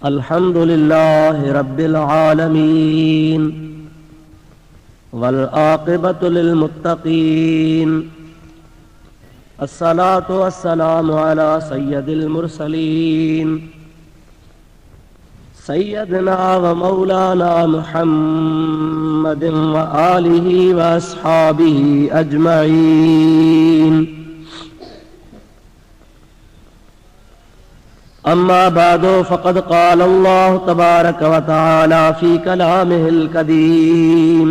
अल्हम्दुलिल्लाहि रब्बिल आलमीन वल आक़िबतु लिल मुत्तक़ीन अस्सलातु वस्सलामु अला सय्यदिल मुरसलीन सय्यदना व मौलाना मुहम्मदिन व आलिहि व अस्हाबिहि अजमईन। अम्मा बादो फ़क़द क़ाल अल्लाहु तबारक व तआला फ़ी कलामिहिल क़दीम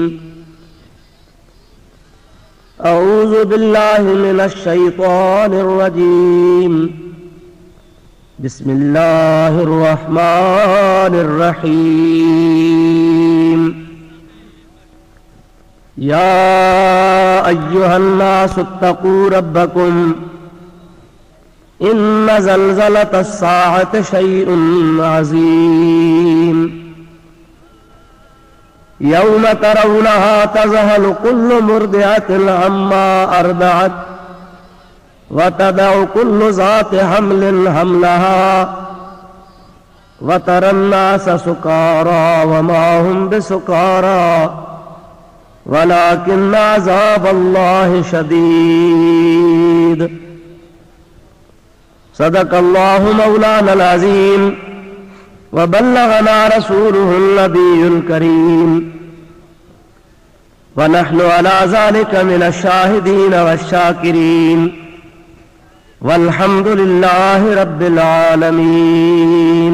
अऊज़ु बिल्लाहि मिनश शैतानिर रजीम बिस्मिल्लाहिर रहमानिर रहीम। या अय्युहन नासु इत्तक़ू रब्बकुम इन्न ज़लज़लतस साअति शैउन अज़ीम यौम तरौनहा तज़हलु कुल्लु मुर्दिअतिन अम्मा अर्दअत व तदअु कुल्लु ज़ाति हम्लिन हम्लहा व तरन्नास सुकारा व मा हुम बिसुकारा वलाकिन्न अज़ाबल्लाहि शदीद। सदक़ल्लाहु मौलानल अज़ीम व बल्लगना रसूलुहुन नबियुल करीम व नहनु अला ज़ालिका मिनश शाहिदीन वश्शाकिरीन वल्हम्दुलिल्लाहि रब्बिल आलमीन।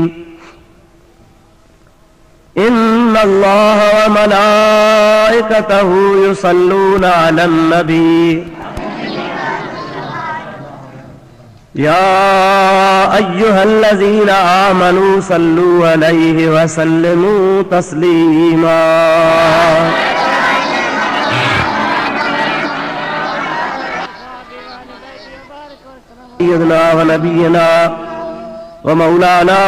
इन्नल्लाह व मलाइकतहु युसल्लूना अलन नबी या अय्युहल्लज़ीना आमनू सल्लू अलैहि व सल्लिमू तस्लीमा। सय्यदना व नबियना व मौलाना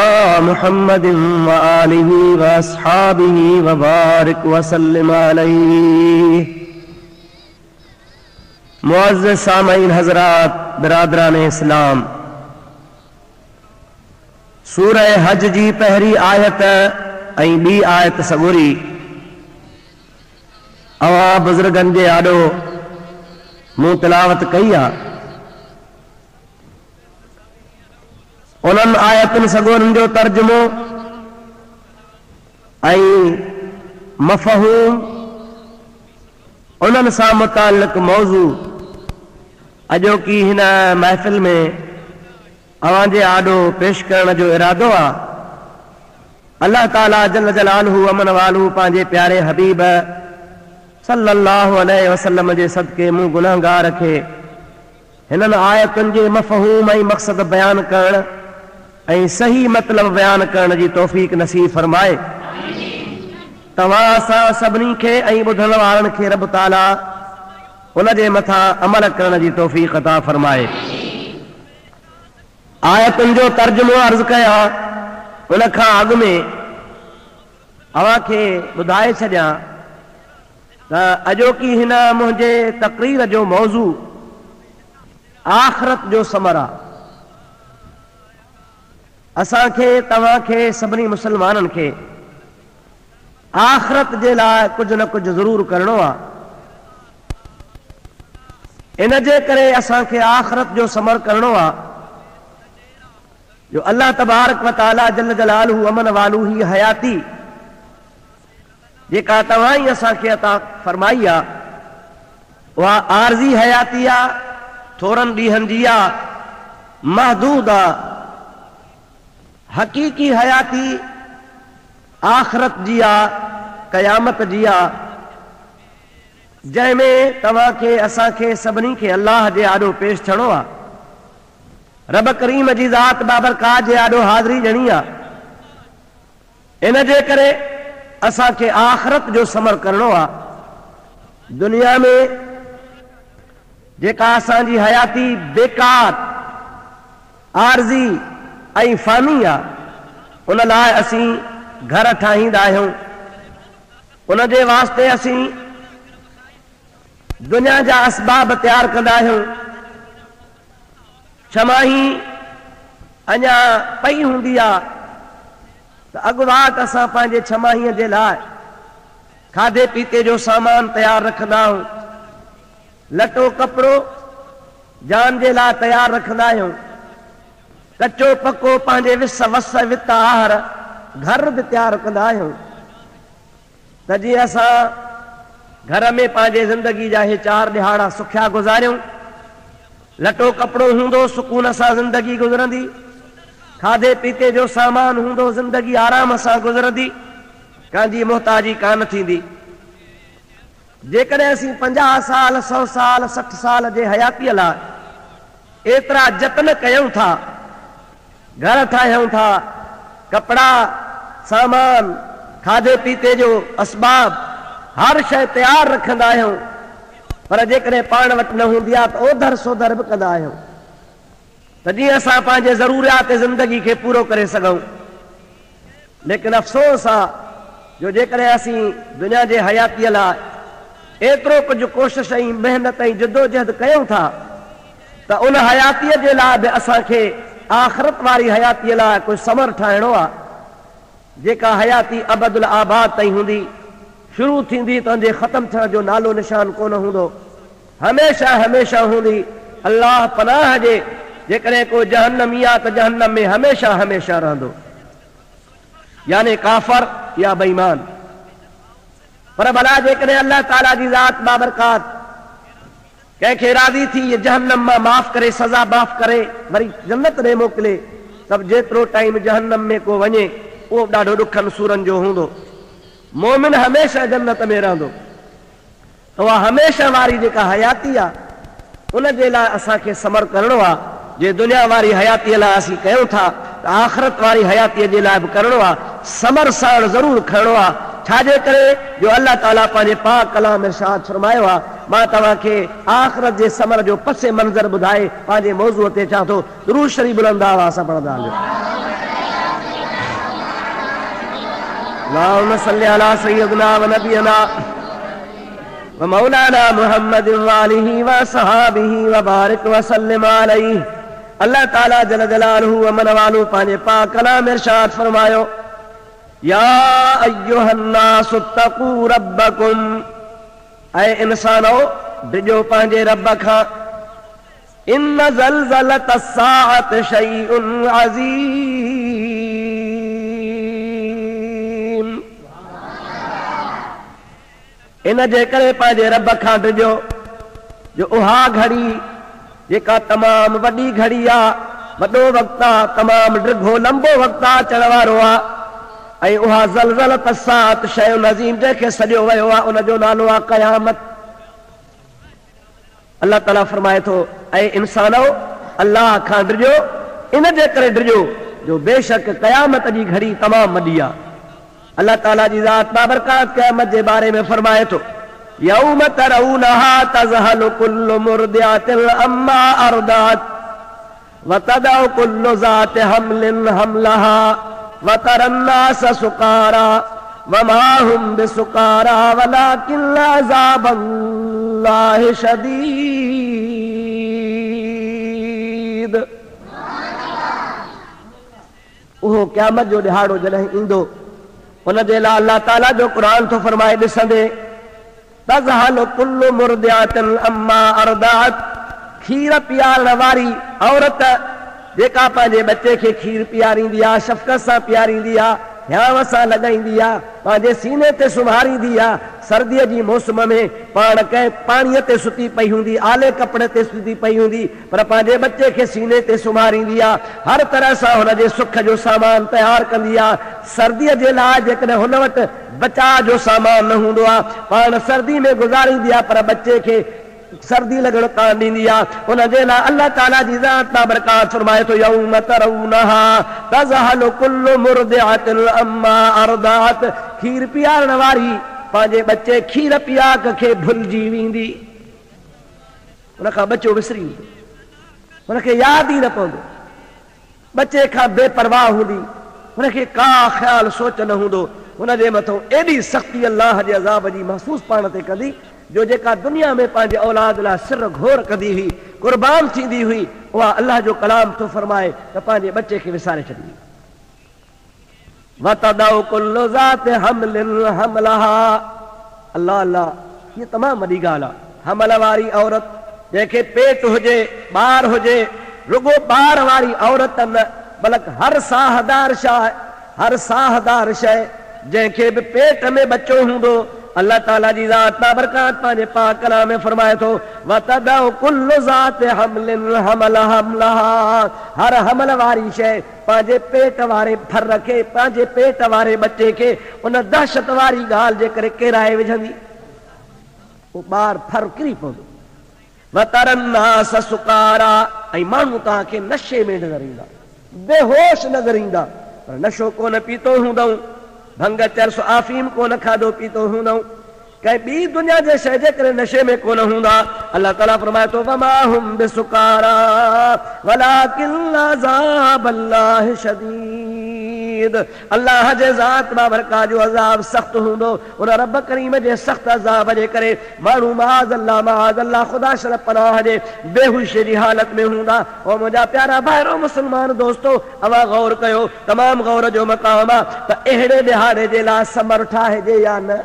मुहम्मदिन व आलिहि व अस्हाबिहि व बारिक व सल्लिम अलैहि। मुअज़्ज़िज़ सामईन हज़रात, बिरादरान इस्लाम, सूरह हज जी पहरी आयत ऐं ॿी आयत सॻुरी अवां बुज़ुर्गनि जे आॾो मूं तिलावत कई आहे। उन्हनि आयतुनि सॻुरनि जो तर्जुमो ऐं मफ़हूम, उन्हनि सां मुतालिक़ मौज़ू अॼोकी हिन महफ़िल में अवां जे आॾो पेश करण जो इरादो आहे। अल्लाह ताला जल जलालहू अमन वालू पंहिंजे प्यारे हबीब सल्लल्लाहु अलैहि वसल्लम जे सदके मूं गुनाहगार खे हिननि आयतुनि जे मफ़हूम ऐं मक़सद बयान करण ऐं सही मतिलब बयान करण जी तौफ़ीक़ नसीब फरमाए। तव्हां असां सभिनी खे ऐं ॿुधण वारनि खे रब ताला उन जे मथां अमल करण जी तौफ़ीक़ अता फरमाए। आयतुनि जो तर्जुमो अर्ज़ कया, उन खां अॻु में अव्हां खे ॿुधाए छॾियां त अॼोकी हिन मुंहिंजे तक़रीर जो मौज़ू आख़िरत जो समर आहे। असांखे तव्हांखे सभिनी मुसलमाननि खे आख़िरत जे लाइ कुझु न कुझु ज़रूर करणो आहे। इन जे करे असांखे आख़िरत जो समर करणो आहे जो अल्लाह तबारक व तआला जल जलालहू अमन वालू ही हयाती जेका तव्हां ई असांखे अता फरमाई आहे उहा आरज़ी हयाती आहे, थोरनि ॾींहंनि जी आहे, महदूद आहे। हक़ीक़ी हयाती आख़िरत जी आहे, क़यामत जी आहे, जंहिंमें तव्हांखे असांखे सभिनी खे अल्लाह जे आॾो पेश थियणो आहे। रब करीम जी ज़ात बाबरकात जे आॾो हाज़िरी ॾियणी आहे। इन जे करे असांखे आख़िरत जो समर करणो आहे। दुनिया में जेका असांजी हयाती बेकार, आरज़ी ऐं फ़ानी आहे, उन लाइ असीं घर ठाहींदा आहियूं। उन जे वास्ते असीं दुनिया जा असबाब तैयार कंदा आहियूं। छमाही अञा पई हूंदी आहे त अॻुवाट असां पंहिंजे छमाहीअ जे लाइ खाधे पीते जो सामान तयारु रखंदा आहियूं, लटो कपिड़ो जान जे लाइ तयारु रखंदा आहियूं, कचो पको पंहिंजे विस वस वित आहार घर बि तयारु कंदा आहियूं त जीअं असां घर में पंहिंजे ज़िंदगी जा हे 4 ॾिहाड़ा सुखिया गुज़ारियूं। लटो कपिड़ो हूंदो सुकून सां ज़िंदगी गुज़रंदी, खाधे पीते जो सामान हूंदो ज़िंदगी आराम सां गुज़रंदी, कंहिंजी मोहताजी कान थींदी। जेकॾहिं असीं 50 साल 100 साल 60 साल जे हयातीअ लाइ एतिरा जतन कयूं था, घर ठाहियूं था, कपिड़ा सामान खाधे पीते जो असबाब हर शइ तयारु रखंदा आहियूं, पर जेकॾहिं पाण वटि न हूंदी आहे त ओधर सोधर बि कंदा आहियूं त जीअं असां पंहिंजे ज़रूरियात ज़िंदगी खे पूरो करे सघूं। लेकिन अफ़सोस आहे जो जेकॾहिं असीं दुनिया जे हयातीअ लाइ एतिरो कुझु कोशिश ऐं महिनत ऐं जदोजहद कयूं था त उन हयातीअ जे लाइ बि असांखे आख़िरत वारी हयातीअ लाइ कोई समर ठाहिणो आहे, जेका हयाती अबदुल आबाद ताईं हूंदी, शुरू थींदी त उनजे ख़तम थियण जो नालो निशान कोन हूंदो, हमेशह हमेशह हूंदी। अल्लाह पनाह जे जेकॾहिं को जहन्नमी आहे त जहन्नम में हमेशह हमेशह रहंदो, यानी काफ़र या बेईमान। पर भला जेकॾहिं अल्लाह ताला जी ज़ात बाबरकात कंहिंखे राज़ी थी ये जहन्नम मां माफ़ करे, सज़ा माफ़ करे वरी जन्नत ॾे मोकिले, त जेतिरो टाइम जहन्नम में को वञे उहो ॾाढो ॾुखनि सूरनि जो हूंदो। मोमिन हमेशह जन्नत में रहंदो। उहा हमेशह वारी जेका हयाती आहे उन जे लाइ असांखे समर करणो आहे। जे दुनिया वारी हयातीअ लाइ असीं कयूं था त आख़िरत वारी हयातीअ जे लाइ बि करणो आहे, समर साण ज़रूरु खणणो आहे। छाजे करे जो अल्लाह ताला पंहिंजे पाक कलाम में इरशाद फरमायो आहे, मां तव्हांखे आख़िरत जे समर जो पसे मंज़र ॿुधाए पंहिंजे मौज़ूअ ते चवां थो, दुरूद शरीफ़ बुलंद आवाज़ सां पढ़ंदा हलियो। अल्लाहुम्मा सल्ली अला सय्यिदना व नबियना व मौलाना मुहम्मद व आलिहि व सहाबिहि व बारिक व सल्लिम अलैहि। अल्लाह ताला जल जलालहू व मन वालू पंहिंजे पाक कलाम में इरशाद फरमायो, या अय्युहन नास तक़ू रब्बकुम, ऐ इंसानो डिजो पंहिंजे रब खां, इन ज़लज़लत अस्साअत शैउन अज़ीम। इन जे करे पंहिंजे रब खां डिजो जो उहा घड़ी जेका तमामु वॾी घड़ी आहे, वॾो वक़्तु आहे, तमामु ड्रिघो लंबो वक़्तु आहे, अचण वारो आहे, ऐं उहा ज़लज़लत अस्साअत शैउन अज़ीम जंहिंखे सॼो वियो आहे उन जो नालो आहे क़यामत। अल्लाह ताला फरमाए थो, ऐं इंसानो अल्लाह खां डिजो, इन जे करे डिजो जो बेशक क़यामत जी घड़ी तमामु वॾी आहे। अल्लाह ताला जी ज़ात बाबरकात क़यामत जे बारे में फरमाए थो, यौम तरौनहा तज़हलु कुल्लु मुर्दिअतिन अम्मा अरदअत व तदउ कुल्लु ज़ाति हमलिन हमलहा व तरन नास सुकारा व मा हुम बिसुकारा वलाकिन अज़ाबल्लाहि शदीद। उहो क़यामत जो ॾिहाड़ो जॾहिं ईंदो उन जे लाइ अल्लाह ताला जो क़ुरान थो फरमाए, ॾिसंदे तज़हलु कुल्लु मुर्दिअतिन अम्मा अरदअत, खीर पीआरण वारी औरत जेका पंहिंजे बच्चे खे खीर पीआरींदी आहे, शफ़क़त सां पीआरींदी आहे, ध्यान सां लॻाईंदी आहे, पंहिंजे सीने ते सुम्हारींदी आहे, सर्दीअ जी मौसम में पाण कंहिं पाणीअ ते सुती पई हूंदी, आले कपिड़े ते सुती पई हूंदी, पर पंहिंजे बच्चे खे सीने ते सुम्हारींदी आहे, हर तरह सां हुनजे सुख जो सामान तयारु कंदी आहे। सर्दीअ जे लाइ जेकॾहिं हुन वटि बचाव जो सामान न हूंदो आहे, पाण सर्दी में गुज़ारींदी आहे, पर बच्चे खे सर्दी लगण कान ॾींदी आहे। उन जे लाइ अल्लाह ताला जी ज़ात बाबरकात फरमाए थो, यौम तरौनहा तज़हलु कुल्लु मुर्दिअतिन अम्मा अरदअत, खीर पीआरण वारी पंहिंजे बच्चे खीर पीआक खे भुलिजी वेंदी, उनखां बच्चो विसरी वेंदो, हुनखे यादि ई न पवंदो, बच्चे खां बेपरवाह हूंदी, हुनखे का ख़्याल सोच न हूंदो, हुनजे मथां एॾी सख़्ती अल्लाह जे अज़ाब जी महसूस पाण ते कंदी जो जेका दुनिया में पंहिंजे औलाद लाइ सिर घोर कंदी हुई, कुर्बान थींदी हुई, उहा अल्लाह जो कलाम थो फरमाए त पंहिंजे बच्चे खे विसारे छॾी। वतदउ कुल्लु ज़ाति हमलिन हमलहा। अल्लाह अल्लाह, ये तमाम वॾी ॻाल्हि आहे। हमल वारी औरत जंहिंखे पेट हुजे, ॿार हुजे, रुगो ॿार वारी औरत न, बल्कि हर साहदार शइ, हर साहदार शइ जंहिंखे बि पेट में बच्चो हूंदो, अल्लाह ताला जी ज़ात बाबरकात पंहिंजे पाक कलाम में फरमाए थो वतदउ कुल्लु ज़ाति हमलिन हमलहा। हर हमल वारी शइ पंहिंजे पेट वारे फर खे, पंहिंजे पेट वारे बच्चे खे उन दहशत वारी ॻाल्हि जे करे किराए विझंदी, वो ॿार फर किरी पवंदो। वतरन्नास सुकारा, ऐं माण्हू तव्हांखे नशे में नज़र ईंदा, बेहोश नज़र ईंदा, पर नशो कोन पीतो हूंदऊं, भंग चरस आफीम कोन खाधो पीतो हूंदऊं, कंहिं ॿी दुनिया जे शइ जे करे नशे में कोन हूंदा। अल्लाह ताला फरमाए थो वमा हुम बिसुकारा वलाकिन अज़ाबल्लाहि शदीद। अल्लाह जे ज़ात बाबरकात जो अज़ाब सख़्त हूंदो, उन रब करीम जे सख़्त अज़ाब जे करे माण्हू माज़अल्लाह ख़ुदा शरफ पनाह जे बेहोशी जी हालत में हूंदा। ओ मुंहिंजा प्यारा भाइरो मुस्लमान दोस्तो, अवा गौर कयो, तमामु गौर जो मक़ाम आहे त अहिड़े ॾिहाड़े जे लाइ समर ठाहिजे या न,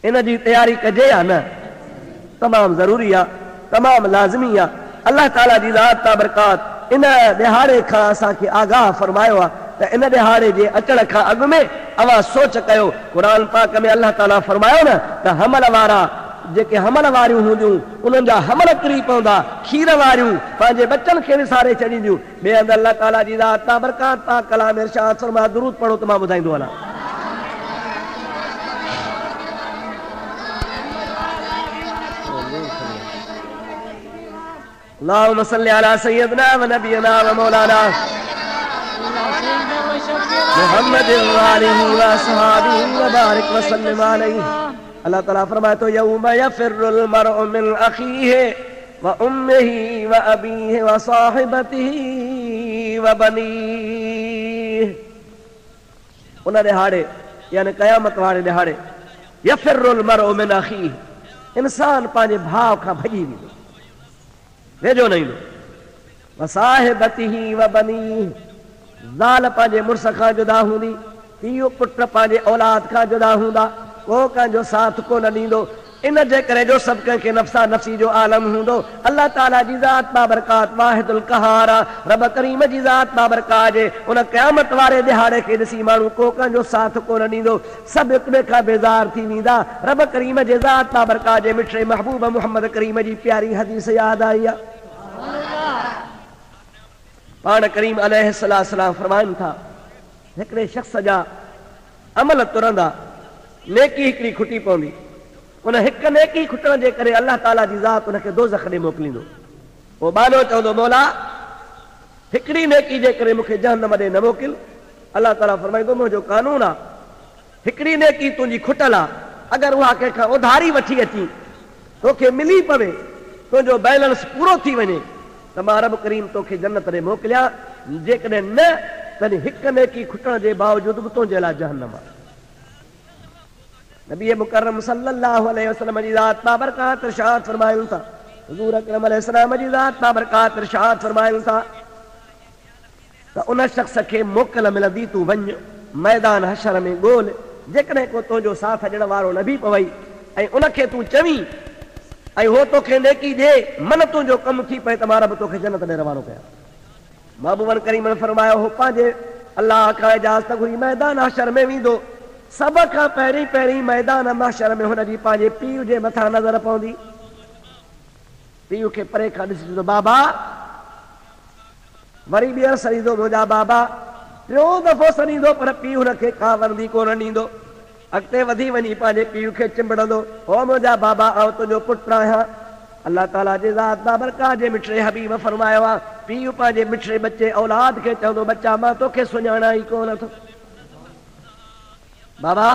इन जी तैयारी कजे या न, तमामु ज़रूरी आहे, तमामु लाज़मी आहे। अल्लाह ताला जी ज़ात बाबरकात इन ॾिहाड़े खां असांखे आगाह फरमायो आहे त इन ॾिहाड़े जे अचण खां अॻु में अवां सोच कयो। क़ुरान पाक में अल्लाह ताला फरमायो न त हमल वारा जेके हमल वारियूं हूंदियूं उन्हनि जा हमल किरी पवंदा, खीर वारियूं पंहिंजे बच्चनि खे विसारे छॾींदियूं। ॿिए हंधि अल्लाह ताला जी ज़ात बाबरकात पाक कलाम में इरशाद फरमायो, दुरूद पढ़ो त मां ॿुधाईंदो वञा। अल्लाहुम्मा सल्लि अला सय्यदना व नबियना व मौलाना मुहम्मद व आलिहि व असहाबिहि व बारिक व सल्लिम अलैहि। अल्लाह ताला फरमाए तो यौम यफिरुल मरउ मिन अखीहि व उम्मिहि व अबीहि व साहिबतिहि व बनीहि। उन ॾिहाड़े यानी क़यामत वारे ॾिहाड़े यफिरुल मरउ मिन अखीहि, इंसान पंहिंजे भाउ खां भॼी वेंदो, वेझो न ईंदो। व साहिबतिहि व बनीहि, ज़ाल पंहिंजे मुड़ुस खां जुदा हूंदी, पीउ पुट पंहिंजे औलाद खां जुदा हूंदा, को कंहिंजो साथ कोन ॾींदो। इन जे करे जो सभु कंहिंखे नफ़्सा नफ़्सी जो आलम हूंदो। अल्लाह ताला जी ज़ात बाबरकात वाहिदुल क़हार आहे, रब करीम जी ज़ात बाबरकात जे उन क़यामत वारे ॾिहाड़े खे ॾिसी माण्हू को कंहिंजो साथ कोन ॾींदो, सभु हिक ॿिए खां बेज़ार थी वेंदा। रब करीम जे ज़ात बाबरकात जे मिठड़े महबूब मुहम्मद करीम जी प्यारी हदीस यादि आई आहे। पाण करीम अलैहिस्सलाम फरमाइनि था, हिकिड़े शख़्स जा अमल तुरंदा, नेकी हिकिड़ी खुटी पवंदी, उन हिक नेकी खुटण जे करे अल्लाह ताला जी ज़ात उनखे दोज़ख ॾे मोकिलींदो। पोइ बानो चवंदो, मौला हिकिड़ी नेकी जे करे मूंखे जहन्नम ॾे न मोकिल। अल्लाह ताला फरमाईंदो, मुंहिंजो कानून आहे, हिकिड़ी नेकी तुंहिंजी खुटल आहे, अगरि उहा कंहिंखां उधारी वठी अची तोखे मिली पवे, तुंहिंजो बैलेंस पूरो थी वञे, त मां रब करीम तोखे जन्नत ॾे मोकिलियां। जेकॾहिं न, तॾहिं हिक नेकी खुटण जे बावजूद बि तुंहिंजे लाइ जहन्नम आहे। नबी मुकर्रम सल्लल्लाहु अलैहि वसल्लम जी ज़ात बाबरकात इरशाद फरमाइनि था, हुज़ूर अकरम अलैहिस्सलाम जी ज़ात बाबरकात इरशाद फरमाइनि था त उन शख़्स खे मोकल मिलंदी, तूं वञ मैदान हशर में ॻोल्ह, जेकॾहिं को तुंहिंजो साथ ॾियण वारो न बि पवई ऐं उनखे तूं चवीं ऐं हो तोखे नेकी ॾे, मन तुंहिंजो कमु थी पए त मां रब तोखे जन्नत ॾे रवानो कयां। महबूबन करीम फरमायो, हो पंहिंजे अल्लाह खां इजाज़त घुरी मैदान हशर में वेंदो, सभ खां पहिरीं मैदान महशर में हुनजी पंहिंजे पीउ जे मथां नज़र पवंदी। पीउ खे परे खां ॾिसंदो, बाबा, वरी ॿीहर सरींदो, मुंहिंजा बाबा, टियों दफ़ो सरींदो, पर पीउ हुनखे का वरदी कोन ॾींदो। अॻिते वधी वञी पंहिंजे पीउ खे चिंबड़ंदो, ओ मुंहिंजा बाबा, आउं तुंहिंजो पुटु आहियां। अल्लाह ताला जे ज़ात बाबरकात जे मिठड़े हबीब फरमायो आहे, पीउ पंहिंजे मिठड़े बच्चे औलाद खे चवंदो, बच्चा मां तोखे सुञाणा ई कोन थो, बाबा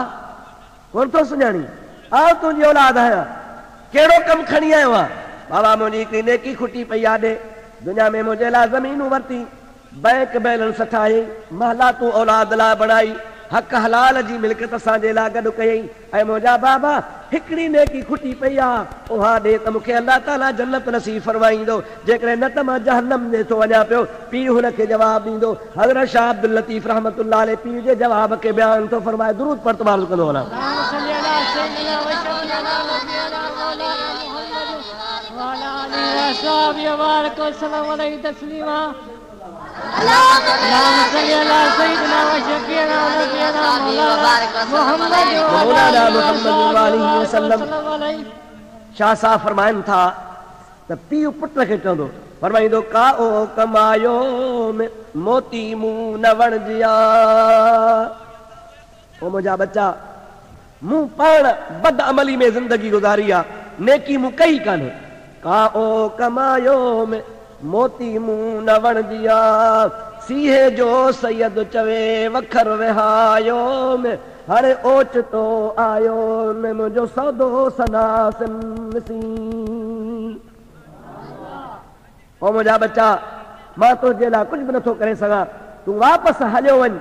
कोन थो सुञाणी, आउं तुंहिंजी औलाद आहियां, कहिड़ो कमु खणी आयो आहे? बाबा मुंहिंजी हिकिड़ी नेकी खुटी पई आहे, दुनिया में मुंहिंजे लाइ ज़मीनूं वरिती, बैंक बैलेंस ठाही, महला तूं औलाद लाइ बणाई, हक़ हलाल जी मिल्कियत असांजे लाइ गॾु कयई, ऐं मुंहिंजा बाबा हिकिड़ी नेकी खुटी पई आहे उहा ॾे त मूंखे अलाह ताला जन्नत नसीब फरमाईंदो जेकॾहिं न त मां जहन्नम में थो वञा पियो पीउ हुनखे जवाबु ॾींदो हज़रत शाह अब्दुल लतीफ़ रहमतुल्लाह अलैह पीउ जे जवाब खे बयानु थो फरमाए दुरूद पर तबारक कंदो वञा शाह साहब फरमाइनि था त पीउ पुट खे चवंदो फरमाईंदो का ओ कमायो मोती मूं न वणजिया ओ मुंहिंजा बच्चा मूं पाण बद अमली में ज़िंदगी गुज़ारी आहे नेकी मूं कई कान्हे का ओ कमायो मोती मूं न वणजिया सीहे जो सैयद चवे वखर विहायो हाणे ओचितो आयो मुंहिंजो सौदो सनासिन ओ मुंहिंजा बच्चा मां तुंहिंजे लाइ कुझु बि नथो करे सघां तूं वापसि हलियो वञ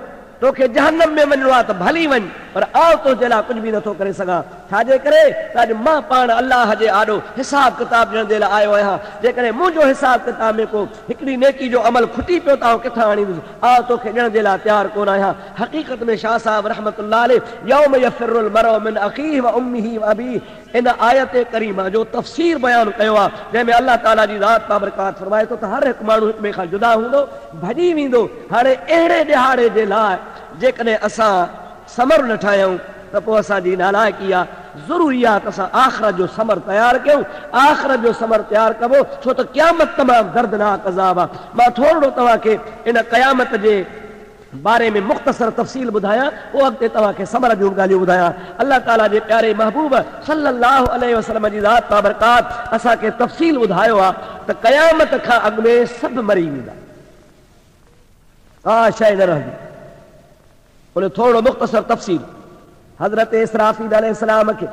तोखे जहन्नम में वञिणो आहे त भली वञ पर आउं तुंहिंजे लाइ कुझु बि नथो करे सघां छाजे करे त अॼु मां पाण अलाह जे आॾो हिसाब किताब ॾियण जे लाइ आयो आहियां जेकॾहिं मुंहिंजो हिसाब किताब में को हिकिड़ी नेकी जो अमल खुटी पियो त आउं किथां आणींदुसि आउं तोखे ॾियण जे लाइ तयारु कोन आहियां हक़ीक़त में शाह साहब रहमतुल्लाह अलैह यौम यफ़िरुल मरउ मिन अख़ीहि व उम्मिही व अबीहि इन आयत करीमा जो तफ़सीर बयानु कयो आहे जंहिंमें अलाह ताला जी ज़ात बाबरकात फरमाए थो त हर हिकु माण्हू हिक ॿिए खां जुदा हूंदो भॼी वेंदो हाणे अहिड़े ॾिहाड़े जे लाइ जेकॾहिं असां समर न ठाहियूं त पोइ असांजी नालाइकी आहे ज़रूरी आहे त असां आख़िरत जो समर तयारु कयूं आख़िरत जो समर तयारु कबो छो त क़यामत तमामु दर्दनाक अज़ाब आहे मां थोरो तव्हांखे इन क़यामत जे बारे में मुख़्तसर तफ़सील ॿुधायां पोइ अॻिते तव्हांखे समर जूं ॻाल्हियूं ॿुधायां अलाह ताला जे प्यारे महबूब सल्लल्लाहु अलैहि वसल्लम जी ज़ात बाबरकात असांखे तफ़सील ॿुधायो आहे त क़यामत खां अॻु में सभु मरी वेंदा का शइ न रहंदी उन थोरो मुख़्तसर तफ़सील हज़रत इसराफील अलैहिस्सलाम खे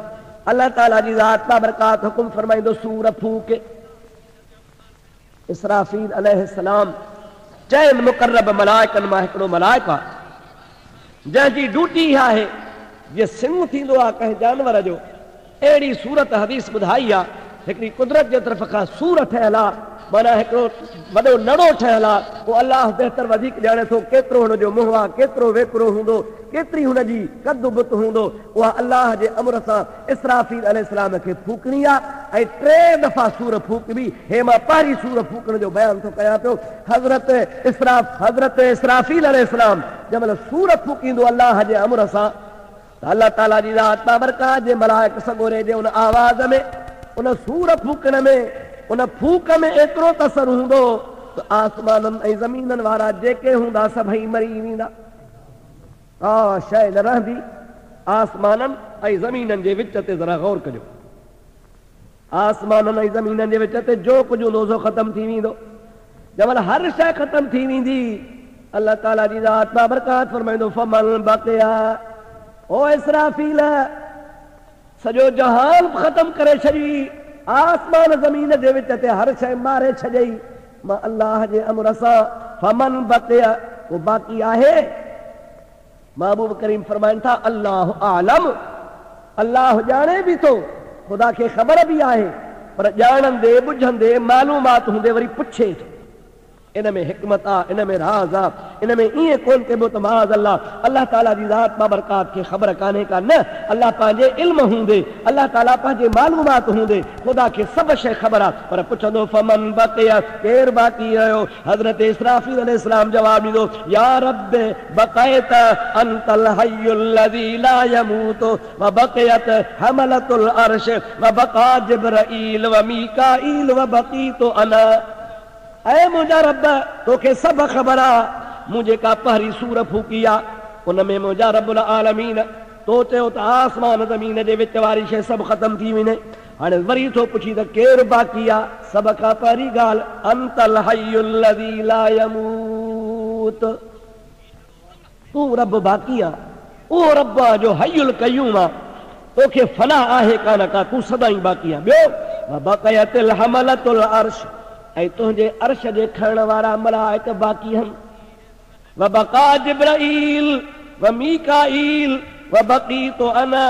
अलाह ताला जी ज़ात बाबरकात हुकुम फरमाईंदो सूर फूके इसराफील अलैहिस्सलाम चइनि मुक़र्रब मलाइकनि मां हिकिड़ो मलाइक आहे जंहिंजी ड्यूटी आहे जीअं सिंह थींदो आहे कंहिं जानवर जो अहिड़ी सूरत हदीस ॿुधाई आहे हिकिड़ी कुदरत जे तरफ़ खां सूर ठहियल आहे माना हिकिड़ो वॾो नड़ो ठहियल आहे पोइ अलाह बहितर वधीक ॼाणे थो केतिरो हुनजो मुंहुं आहे केतिरो वेकिरो हूंदो केतिरी हुनजी कद बुत हूंदो उहा अलाह जे अमर सां इसराफील अलैहिस्सलाम खे फूकणी आहे ऐं 3 दफ़ा सूर फूकबी हे मां पहिरीं सूर फूकण जो बयानु थो कयां पियो हज़रत इसराफील अलैहिस्सलाम जंहिं महिल सूर फूकींदो अलाह जे अमर सां त अलाह ताला जी ज़ात बाबरकात जे मलाइक सगोरे जे उन आवाज़ में उन सूर फूकण में उन फूक में एतिरो तसर हूंदो त आसमाननि ऐं ज़मीननि वारा जेके हूंदा सभई मरी वेंदा का शइ न रहंदी आसमाननि ऐं ज़मीननि जे विच ते ज़रा गौर कजो आसमाननि ऐं ज़मीननि जे विच ते जो कुझु हूंदो सो ख़तमु थी वेंदो जंहिं महिल हर शइ ख़तमु थी वेंदी अलाह ताला जी ज़ात बाबरकात फरमाईंदो फमल बक़िया ओ इसराफील सॼो जहान ख़तमु करे छॾी आसमान ज़मीन जे विच ते हर शइ मारे छॾई मां अलाह जे अमर सां फमन बक़िया को बाक़ी आहे महबूब करीम फरमाइनि था अल्लाह आलम अल्लाह ॼाणे बि थो ख़ुदा खे ख़बर बि आहे पर ॼाणंदे ॿुझंदे मालूमात हूंदे वरी पुछे थो इन में हिकमत आहे इन में राज़ आहे इन में ईअं कोन कबो त माज़ अल्लाह ताला जी ज़ात बाबरकात खे ख़बर कान्हे का न अल्लाह पंहिंजे इल्म हूंदे अल्लाह ताला पंहिंजे मालूमात हूंदे ख़ुदा खे सभु शइ ख़बर आहे पर पुछंदो फमन बक़िया केरु बाक़ी रहियो हज़रत इसराफील अलैहिस्सलाम जवाबु ॾींदो या रब बक़यत अंतल हय्युल लज़ी ला यमूतु व बक़यत हमलतुल अर्श व बक़ा जिब्राईल व मीकाईल व बक़ीतु अना ऐ मुंहिंजा रब तोखे सभु ख़बर आहे मूं जेका पहिरीं सूर फूकी आहे उन में मुंहिंजा रब्बुल आलमीन तो चयो त आसमान ज़मीन जे विच वारी शइ सभु ख़तमु थी वञे हाणे वरी थो पुछी त केरु बाक़ी आहे सभ खां पहिरीं ॻाल्हि अंतल हय्युल लज़ी ला यमूत तूं रब बाक़ी आहे उहो रब आहे जो हय्युल क़य्यूम आहे तोखे फना आहे कान का तूं सदाईं बाक़ी आहे ॿियो बक़यतिल हमलतुल अर्श ऐं तुंहिंजे अर्श जे खणण वारा मलाइक बाक़ी आहिनि व बक़ा जिब्राईल व मीकाईल व बक़ीतु अना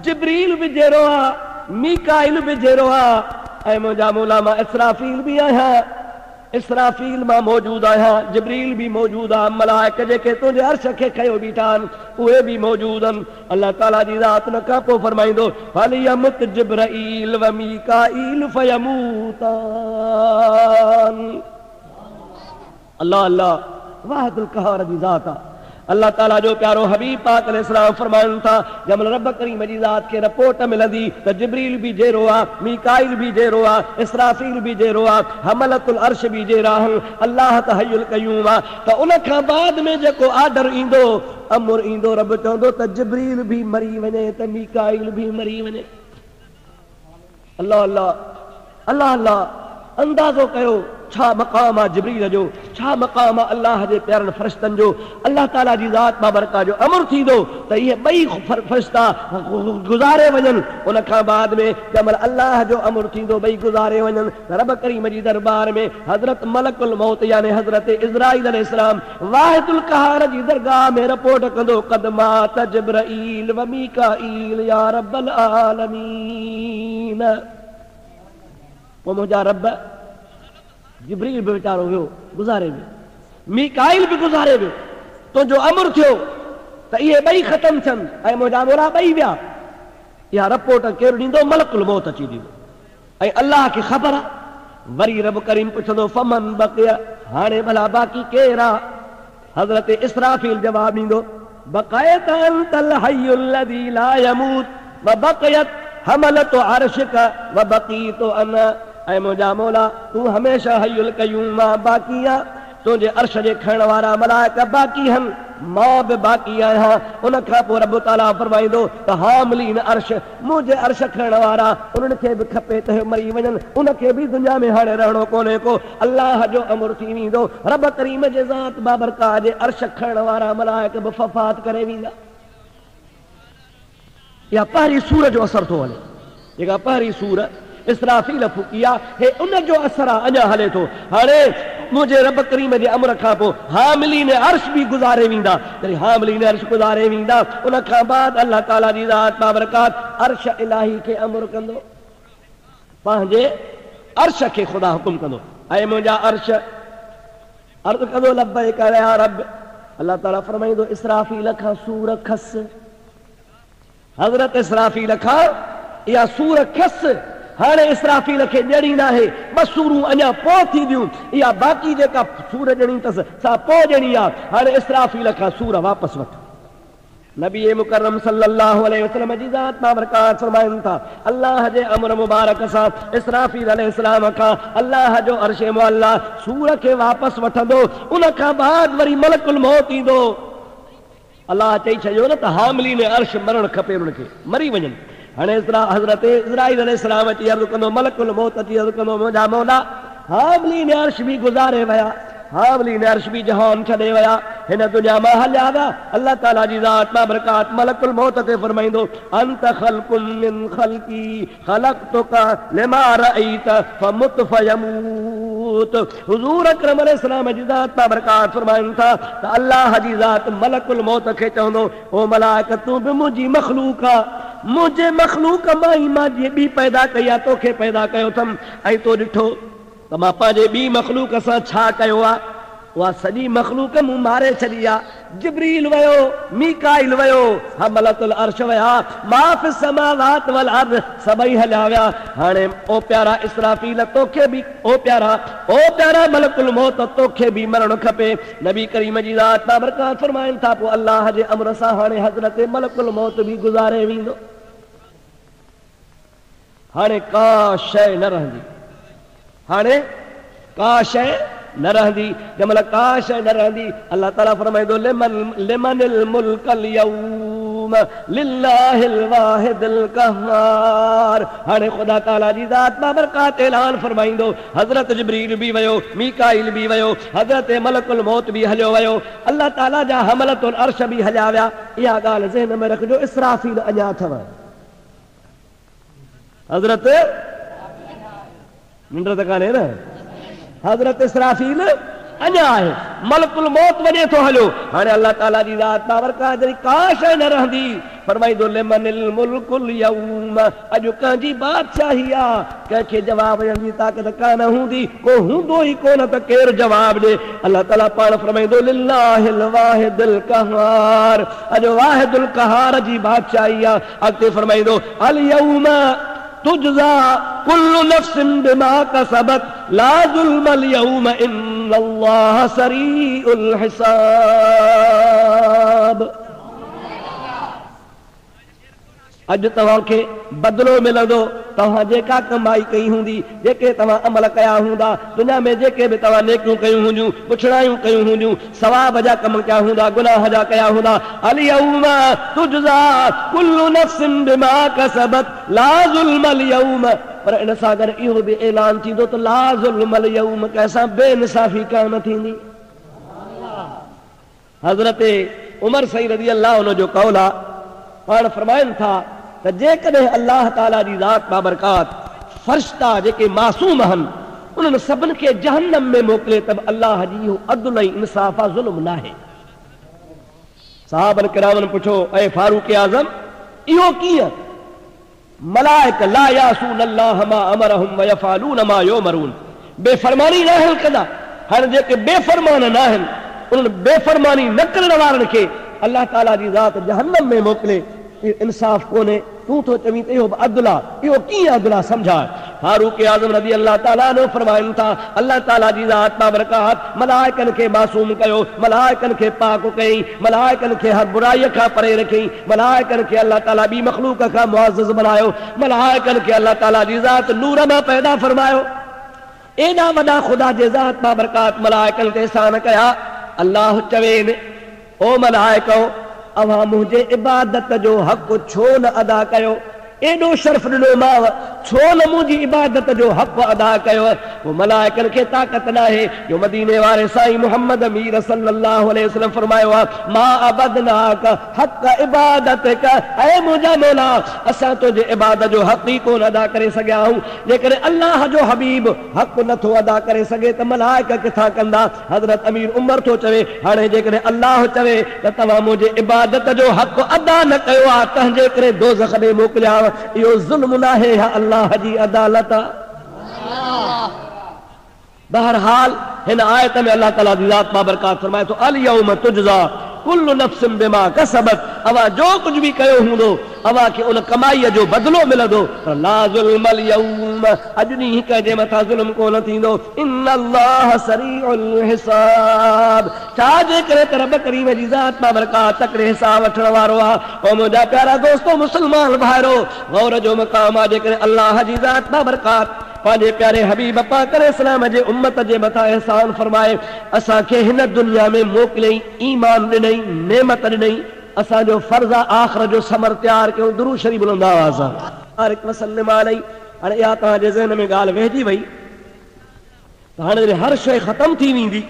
जिब्रील भी जेरो आ, मीकाइल भी जेरो आ, ऐं मुंहिंजा मौला मां इसराफील भी आहियां, इसराफील मां मौजूद आहियां, जिब्रील भी मौजूद आ, मलाइक जेके तुंहिंजे अर्श खे खयो बीठा आहिनि उहे भी मौजूद आहिनि। अल्लाह ताला जी ज़ात न खां पोइ फरमाईंदो फलयमुत जिब्राईल व मीकाईल फयमूतान। अल्लाह अल्लाह वाहिदुल क़हार जी ज़ात आ। अल्लाह ताला जो प्यारो हबीब पाक अलैहिस्सलाम फरमाइनि था जमल रब करीम जी ज़ात खे रिपोर्ट मिलंदी त जिब्रील भी जेरो आ, मीकाईल भी जेरो आ, इसराफील भी जेरो आ, हमलतुल अर्श भी जेरा आहिनि, अल्लाह त हयुल क़य्यूम आ। त उन खां बाद में जेको आर्डर ईंदो, अमुर ईंदो, रब चवंदो त जिब्रील भी मरी वञे त मीकाईल भी मरी वञे। अल्लाह अल्लाह अल्लाह अल्लाह अंदाज़ो कयो छा मक़ाम आहे जिब्रील जो, छा मक़ाम आहे अल्लाह जे प्यारनि फ़रिश्तनि जो। अल्लाह ताला जी ज़ात बाबरका जो अमर थींदो त इहे ॿई फ़रिश्ता गुज़ारे वञनि, उन खां बाद में जंहिंमहिल अल्लाह जो अमर थींदो ॿई गुज़ारे वञनि त रब करीम जी दरबार में हज़रत मलकुल मौत यानी हज़रत इज़राईल अलैहिस्सलाम वाहिदुल क़हार जी दरगाह में रिपोर्ट कंदो क़द मात जिब्राईल व मीकाईल या रब्बल आलमीन। पोइ मुंहिंजा रब जिब्रील भी वीचारो वियो गुज़ारे वियो, मीकाईल भी गुज़ारे वियो, तुंहिंजो अमर थियो त इहे ॿई ख़तम थियनि ऐं मुंहिंजा मोरा ॿई विया। इहा रिपोर्ट केरु ॾींदो? मलकुल मौत अची ॾींदो। ऐं अल्लाह खे ख़बर आहे। वरी रब करीम पुछंदो फमन बक़िया, हाणे भला बाक़ी केरु आहे? हज़रत इसराफील जवाब ॾींदो बक़यत अंतल हय्युल लज़ी ला यमूत व बक़यत हमलतु अर्शिक व बक़ीतु अना। ऐं मुंहिंजा मौला तूं हमेशह हयुल क़य्यूम मां बाक़ी आ, तुंहिंजे अर्श जे खणण वारा मलाइक बाक़ी आहिनि, मां बि बाक़ी आहियां। उन खां पोइ रब ताला फरमाईंदो त हामिलीन अर्श, मुंहिंजे अर्श खणण वारा उन्हनि खे बि खपे त मरी वञनि, उनखे बि दुनिया में हाणे रहणो कोन्हे को। अल्लाह जो अमर थी वेंदो, रब करीम जे ज़ात बाबरकाह जे अर्श खणण वारा मलाइक बि वफ़ात करे वेंदा। इहा पहिरीं सूर जो असर थो हले, जेका पहिरीं सूर इसराफील फूकी आहे, हे उन जो असर आहे अञा हले थो। हाणे मुंहिंजे रब करीम जे अमर खां पोइ हामिलीन अर्श भी गुज़ारे वेंदा। जॾहिं हामिलीन अर्श गुज़ारे वेंदा उन खां बाद अल्लाह ताला जी ज़ात बाबरकात अर्श इलाही खे अमर कंदो, पंहिंजे अर्श खे ख़ुदा हुकुम कंदो ऐं मुंहिंजा अर्श अर्ज़ कंदो लब्बैक या रब। अल्लाह ताला फरमाईंदो इसराफील खां सूर खस, हज़रत इसराफील खां इहा सूर खस। हाणे इसराफील खे ॼणी न आहे, ॿ सूरूं अञा पोइ थींदियूं, इहा बाक़ी जेका सूर ॼणी अथसि सा पोइ ॼणी आहे। हाणे इसराफील खां सूर वापसि वठ। नबी मुकरम सल्लल्लाहु अलैहि वसल्लम जी ज़ात बाबरकात फरमाइनि था अल्लाह जे अमर मुबारक सां इसराफील अलैहिस्सलाम खां अल्लाह जो अर्श मुअल्ला सूर खे वापसि वठंदो। उन खां बाद वरी मलकुल मौत ईंदो। अल्लाह चई छॾियो न त हामिलीन अर्श मरणु खपे, उन्हनि खे मरी वञनि। हाणे हज़रत इज़राईल अलैहिस्सलाम अची अर्ज़ कंदो, मलकुल मौत अची अर्ज़ कंदो मुंहिंजा मौला हामिलीन अर्श भी गुज़ारे विया, हामिलीन अर्श भी जहान छॾे विया, हिन दुनिया मां हलिया विया। अल्लाह ताला जी ज़ात बाबरकात मलकुल मौत खे फरमाईंदो अंत ख़ल्क़ुन मिन ख़ल्क़ी ख़लक़तुका लिमा रअयत फमुत फयमूत। हुज़ूर अकरम अलैहिस्सलाम जी ज़ात बाबरकात फरमाइनि था त अल्लाह जी ज़ात मलकुल मौत खे चवंदो ओ मलाइक तूं बि मुंहिंजी मख़लूक आ, मुंहिंजे मख़लूक मां ई मां जीअं ॿी पैदा कई आहे तोखे पैदा कयो अथमि। ऐं तो ॾिठो त मां पंहिंजे ॿी मख़लूक सां छा कयो आहे, उहा सॼी मख़लूक मूं मारे छॾी आहे। जिब्रील वियो, मीकाईल वियो, हमलतुल अर्श विया, मा फिस समावात वल अर्ज़ सभई हलिया विया। हाणे ओ प्यारा इसराफील तोखे बि ओ प्यारा मलकुल मौत तोखे बि मरणु खपे। नबी करीम जी ज़ात बाबरकात फरमाइनि था पोइ अल्लाह जे अमर सां हाणे हज़रत मलकुल मौत बि गुज़ारे वेंदो। हाणे का शइ न रहंदी, हाणे का शइ न रहंदी। जंहिंमहिल का शइ न रहंदी अल्लाह ताला फरमाईंदो लिमनिल मुल्कल यौम लिल्लाहिल वाहिदिल क़हार। हाणे ख़ुदा ताला जी ज़ात बाबरकात ऐलान फरमाईंदो हज़रत जिब्रील भी वियो, मीकाईल भी वियो, हज़रत मलकुल मौत भी हलियो वियो, अल्लाह ताला जा हमलतुल अर्श भी हलिया विया। इहा ॻाल्हि ज़हन में रखिजो, इसराफील अञा अथव। हज़रत निंड त कान्हे न, हज़रत इसराफील अञा आहे, मलकुल मौत वञे थो हलियो। हाणे अल्लाह ताला जी ज़ात बाबरकात जॾहिं का शइ न रहंदी फरमाइंदो लिमनिल मुल्कुल यौम, अॼु कंहिंजी बादशाही आहे, कंहिंखे जवाब ॾियण जी ताक़त कान हूंदी, को हूंदो ई कोन त केरु जवाब ॾे। अलाह ताला पाण फरमाइंदो लिल्लाहिल वाहिदिल क़हार, अॼु वाहिदुल क़हार जी बादशाही आहे। अॻिते फरमाइंदो अल यौम तुजज़ा कुल्लु नफ्सिन बिमा कसबत ला ज़ुल्मल यौम इन्नल्लाह सरीउल हिसाब। अॼु तव्हांखे बदिलो मिलंदो, तव्हां जेका कमाई कई हूंदी, जेके तव्हां अमल कया हूंदा, दुनिया में जेके बि तव्हां नेकियूं कयूं हूंदियूं, पुछड़ायूं कयूं हूंदियूं, सवाब जा कम कया हूंदा, गुनाह जा कया हूंदा, अल यौम तुजज़ा कुल्लु नफ्सिन बिमा कसबत ला ज़ुल्मल यौम। पर इन सां गॾु इहो बि ऐलान थींदो त ला ज़ुल्मल यौम, कंहिंसां बेइंसाफ़ी कान थींदी। हज़रत उमर सईद रज़ी अल्लाह अन्हु जो कौल आहे, पाण फरमाइनि था त जेकॾहिं अल्लाह ताला जी ज़ात बाबरकात फरिश्ता जेके मासूम आहिनि उन्हनि सभिनि खे जहन्नम में मोकिले त अल्लाह जी इहो अदल ऐं इंसाफ़ आहे, ज़ुल्म न आहे। सहाबनि किरामनि पुछो ऐं फारूक आज़म इहो कीअं? मलाइक ला यासून अल्लाह मा अमरहुम व यफ़अलून मा युमरून, बेफ़रमानी न आहिनि कंदा। हाणे जेके बेफ़रमान न आहिनि उन्हनि बेफ़रमानी न करण वारनि खे अल्लाह ताला जी ज़ात जहन्नम में मोकिले, इंसाफ़ कोन्हे। तूं थो चवीं त इहो अदल आहे, इहो कीअं अदल आहे समझाए। फारूक आज़म रज़ी अल्लाह ताला अन्हु फरमाइनि था अल्लाह ताला जी ज़ात बाबरकात मलाइकनि खे मासूम कयो, मलाइकनि खे पाक कयईं, मलाइकनि खे हर बुराईअ खां परे रखियईं, मलाइकनि खे अल्लाह ताला ॿी मख़लूक खां मुअज़्ज़ज़ बनायो, मलाइकनि खे अल्लाह ताला जी ज़ात नूर मां पैदा फरमायो। एॾा वॾा ख़ुदा जे ज़ात बाबरकात मलाइकनि ते एहसान कया। अल्लाह चवेनि ओ मलाइको अवां मुंहिंजे इबादत जो हक़ छो न अदा कयो? एॾो शर्फ़ ॾिनो माव, छो न मुंहिंजी इबादत जो हक़ अदा कयो? पोइ मलाइकनि खे ताक़त न आहे जो मदीने वारे साईं मुहम्मद अमीर सल्लल्लाहु अलैहि वसल्लम फरमायो आहे मा अबदनाक हक़ इबादतक, ऐ मुंहिंजा मौला असां तुंहिंजे इबादत जो हक़ ई कोन अदा करे सघिया आहियूं। जेकॾहिं अल्लाह जो हबीब हक़ नथो अदा करे सघे त मलाइक किथां कंदा? हज़रत अमीर उमर थो चवे हाणे जेकॾहिं अल्लाह चवे त तव्हां मुंहिंजे इबादत जो हक़ अदा न कयो आहे तंहिंजे करे दोज़ख ॾे मोकिलिया, इहो ज़ुल्म न आहे या अल्लाह जी अदालत आहे? बहरहाल हिन आयत में अल्लाह ताला जी ज़ात बाबरकात फरमाए थो अल यौम तुजज़ा कुल्लु नफ्सिन बिमा कसबत, अवां जो कुझु बि कयो हूंदो अवां खे उन कमाईअ जो बदिलो मिलंदो। ला ज़ुल्मल यौम, अॼु ॾींहुं कंहिंजे मथां ज़ुल्म कोन थींदो। इन्नल्लाह सरीउल हिसाब, छाजे करे त रब करीम जी ज़ात बाबरकात तकड़े हिसाब वठण वारो आहे। ओ मुंहिंजा प्यारा दोस्तो मुस्लमान भाइरो, गौर जो मक़ाम आहे जेकॾहिं अल्लाह जी ज़ात बाबरकात पंहिंजे प्यारे हबीब पाक अलैहिस्सलाम जे उम्मत जे मथां एहसान फरमाए असांखे हिन दुनिया में मोकिलियईं, ईमान ॾिनई, नेमत ॾिनई, असांजो फर्ज़ आहे आख़िर जो समर तयार कयूं। दुरूद शरीफ़ बुलंद आवाज़ सां बारिक वसल्लम अलैहि। हाणे इहा तव्हांजे ज़हन में ॻाल्हि वेहिजी वई त हाणे हर शइ ख़तमु थी वेंदी।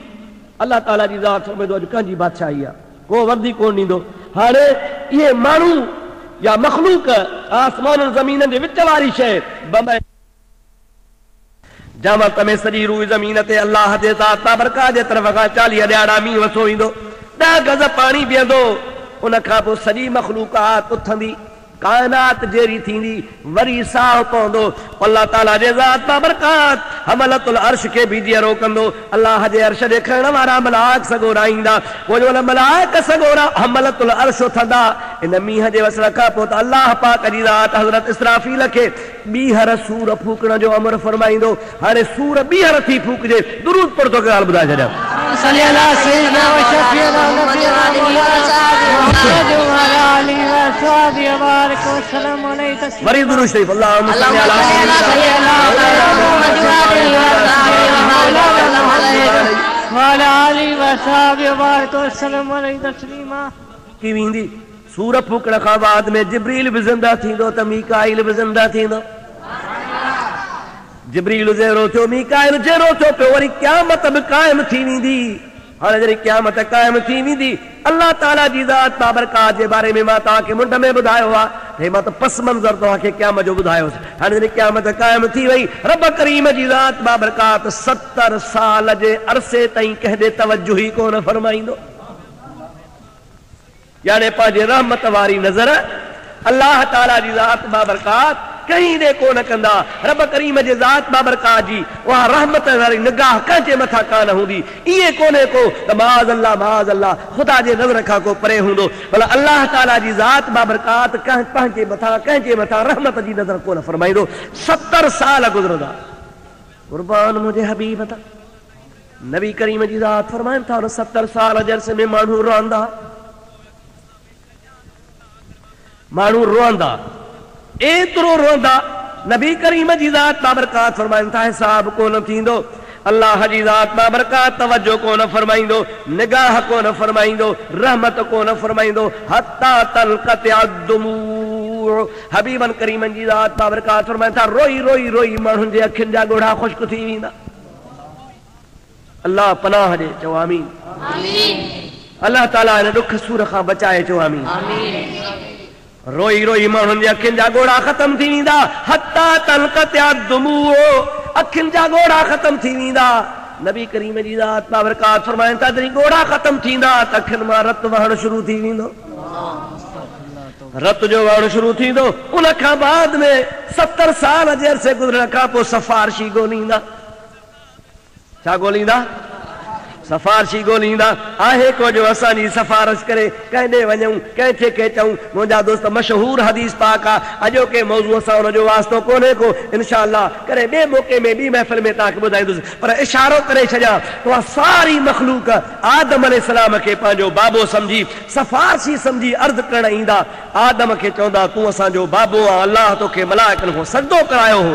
अल्लाह ताला जी ज़ात फरमाईंदो अॼु कंहिंजी बादशाही आहे, को वर्दी कोन ॾींदो। हाणे इहे माण्हू या मख़लूक आसमाननि ज़मीननि जे विच वारी शइ बम्बई जामत में सॼी रूह ज़मीन ते अल्लाह जे ज़ात बाबरकात जे तरफ़ खां 40 ॾियारा मींहुं वसो ईंदो, 10 गज़ पाणी बीहंदो, उन खां पोइ सॼी मख़लूकात उथंदी, कायनात जेरी थींदी, वरी साह पवंदो। अल्लाह ताला जे ज़ात बाबरकात हमलतुल अर्श खे बीजी रोकंदो। अल्लाह जे अर्श जे खणण वारा मलाइक सगोरा ईंदा, पोइ जो मलाइक सगोरा हमलतुल अर्श उथंदा। इन मींहं जे वसण खां पोइ त अल्लाह पाक जी ज़ात हज़रत इसराफील खे ॿीहर सूर फूकण जो अमर फरमाईंदो। हाणे सूर ॿीहर थी फूकजे। दुरूद पढ़ तो ॻाल्हि ॿुधाए छॾियां। वरी दुरूद शरीफ़ अल्लाहुम्मा सल्ली अला की वेंदी। सूर फूकण खां बाद में जिब्रील बि ज़िंदा थींदो त मीकाइल बि ज़िंदा थींदो। जिब्रील ज़ेरो थियो, मीकाइल ज़ेरो थियो पियो, वरी क़यामत बि क़ाइम थी वेंदी। हाणे जॾहिं क़यामत क़ाइम थी वेंदी, अल्लाह ताला जी ज़ात बाबरकात जे बारे में मां तव्हांखे मुंड में ॿुधायो आहे, हे मां त पस मंज़र तव्हांखे क़यामत जो ॿुधायोसि। हाणे जॾहिं क़यामत क़ाइम थी वई, रब करीम जी ज़ात बाबरकात 70 साल जे अरसे ताईं कंहिं ॾे तवज्जो ई कोन फरमाईंदो। यानी पंहिंजे रहमत वारी नज़र अल्लाह ताला जी ज़ात बाबरकात कहीं दे को न कंदा। रब करीम जे ज़ात बाबरकात जी वह रहमत वारी निगाह कंहिंजे मथां कान हूंदी। इहे कोन्हे को त माज़ अल्लाह ख़ुदा जे नज़र खां को परे हूंदो, भला अल्लाह ताला जी ज़ात बाबरकात पंहिंजे मथां रहमत जी नज़र कोन फरमाईंदो। 70 साल गुज़रंदा, कुर्बान मुंहिंजे हबीब ता नबी करीम जी ज़ात फरमाइनि था 70 साल जे अरसे में माण्हू रोअंदा, एतिरो रोंदा। नबी करीम जी ज़ात बाबरकात फरमाइनि था हिसाब कोन थींदो। अल्लाह जी ज़ात बाबरकात तवज्जो कोन फरमाईंदो, निगाह कोन फरमाईंदो, रहमत कोन फरमाईंदो। हत्ता तलक़त अद्दुमू हबीबन करीमन जी ज़ात बाबरकात फरमाइनि था रोई रोई रोई माण्हुनि जे अखियुनि जा ॻोढ़ा ख़ुश्क थी वेंदा। अल्लाह पनाह ॾे, चओ आमीन। अल्लाह ताला हिन ॾुख सूर खां बचाए, चओ आमीन। रोई रोई माण्हुनि जे अखियुनि जा ॻोढ़ा ख़तम थी वेंदा। हत्ता तलक़त अद्दुमू अखियुनि जा ॻोढ़ा ख़तम थी वेंदा। नबी करीम जी ज़ात बाबरकात फरमाइनि था जॾहिं ॻोढ़ा ख़तम थींदा त अखियुनि मां रत वहणु शुरू थी वेंदो। रत जो वहणु शुरू थींदो। उन खां बाद में 70 साल जे अरसे गुज़रण खां पोइ सिफ़ारिशी ॻोल्हींदा। छा ॻोल्हींदा? सिफ़ारिशी ॻोल्हींदा। आहे को जो असांजी सिफ़ारिश करे कंहिं ॾे वञूं, कंहिंखे के चऊं। मुंहिंजा दोस्त मशहूर हदीस पाक आहे, अॼोके मौज़ूअ सां हुनजो वास्तो कोन्हे को। इंशाअल्लाह करे ॿिए मौक़े में ॿी महफ़िल में तव्हांखे ॿुधाईंदुसि, पर इशारो करे छॾियां उहा सारी मख़लूक आदम अलैहिस्सलाम खे पंहिंजो बाबो सम्झी सिफ़ारिशी सम्झी अर्ज़ु करण ईंदा। आदम खे चवंदा तूं असांजो बाबो आहे, अल्लाह तोखे मलाइकनि खां सजदो करायो हो,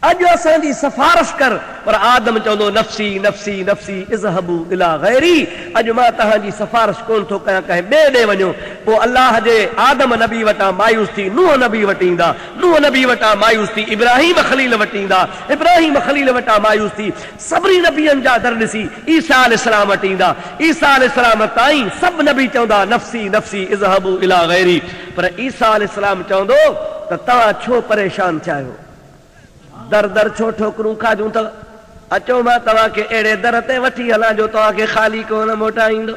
अॼु असांजी सिफ़ारिश कर। पर आदम चवंदो नफ़्सी नफ़्सी नफ़्सी इज़हबू इला गैरी, अॼु मां तव्हांजी सिफ़ारिश कोन थो कयां, कंहिं ॿिए ॾे वञो। पोइ अल्लाह जे आदम नबी वटां मायूस थी नूह नबी वटि ईंदा, नूह नबी वटां मायूस थी इब्राहिम ख़लील वटि ईंदा, इब्राहिम ख़लील वटां मायूस थी सभिनी नबियनि जा दर ॾिसी ईसा अलैहिस्सलाम वटि ईंदा। ईसा अलैहिस्सलाम ताईं सभु नबी चवंदा नफ़्सी नफ़्सी इज़हबू इला गैरी, पर ईसा अलैहिस्सलाम चवंदो त तव्हां छो परेशान थिया आहियो, दर दर छो ठोकरूं खाजूं अथव, अचो मां तव्हांखे अहिड़े दर ते वठी हलां जो तव्हांखे ख़ाली कोन मोटाईंदो।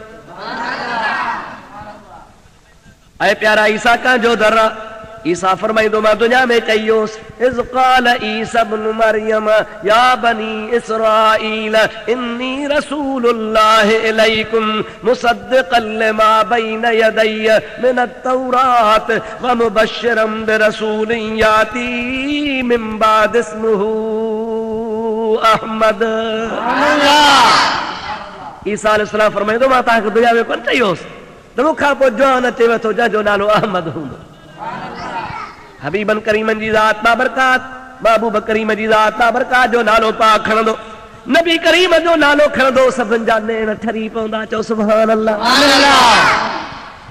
ऐं प्यारा ईसा कंहिंजो दर आहे? ईसा फरमाईंदो मां दुनिया में चईयोसि इज़ क़ाल ईसा इब्नु मरियम या बनी इसराईल इन्नी रसूलुल्लाह इलैकुम मुसद्दिक़न लिमा बैन यदैय मिनत तौरात व मुबश्शिरन बिरसूलिन याती मिन बाद इस्मुहु अहमद। ईसा अलैहिस्सलाम फरमाईंदो मां तव्हांखे दुनिया में कोन चईयोसि त मूंखां पोइ जवान अचे वेठो जंहिंजो नालो अहमद हूंदो। हबीबन करीमन जी ज़ात बाबरकात महबूब करीम जी ज़ात बाबरकात जो नालो पाक खणंदो, नबी करीम जो नालो खणंदो, सभिनि जा नेण ठरी पवंदा। चओ सुभान अल्लाह।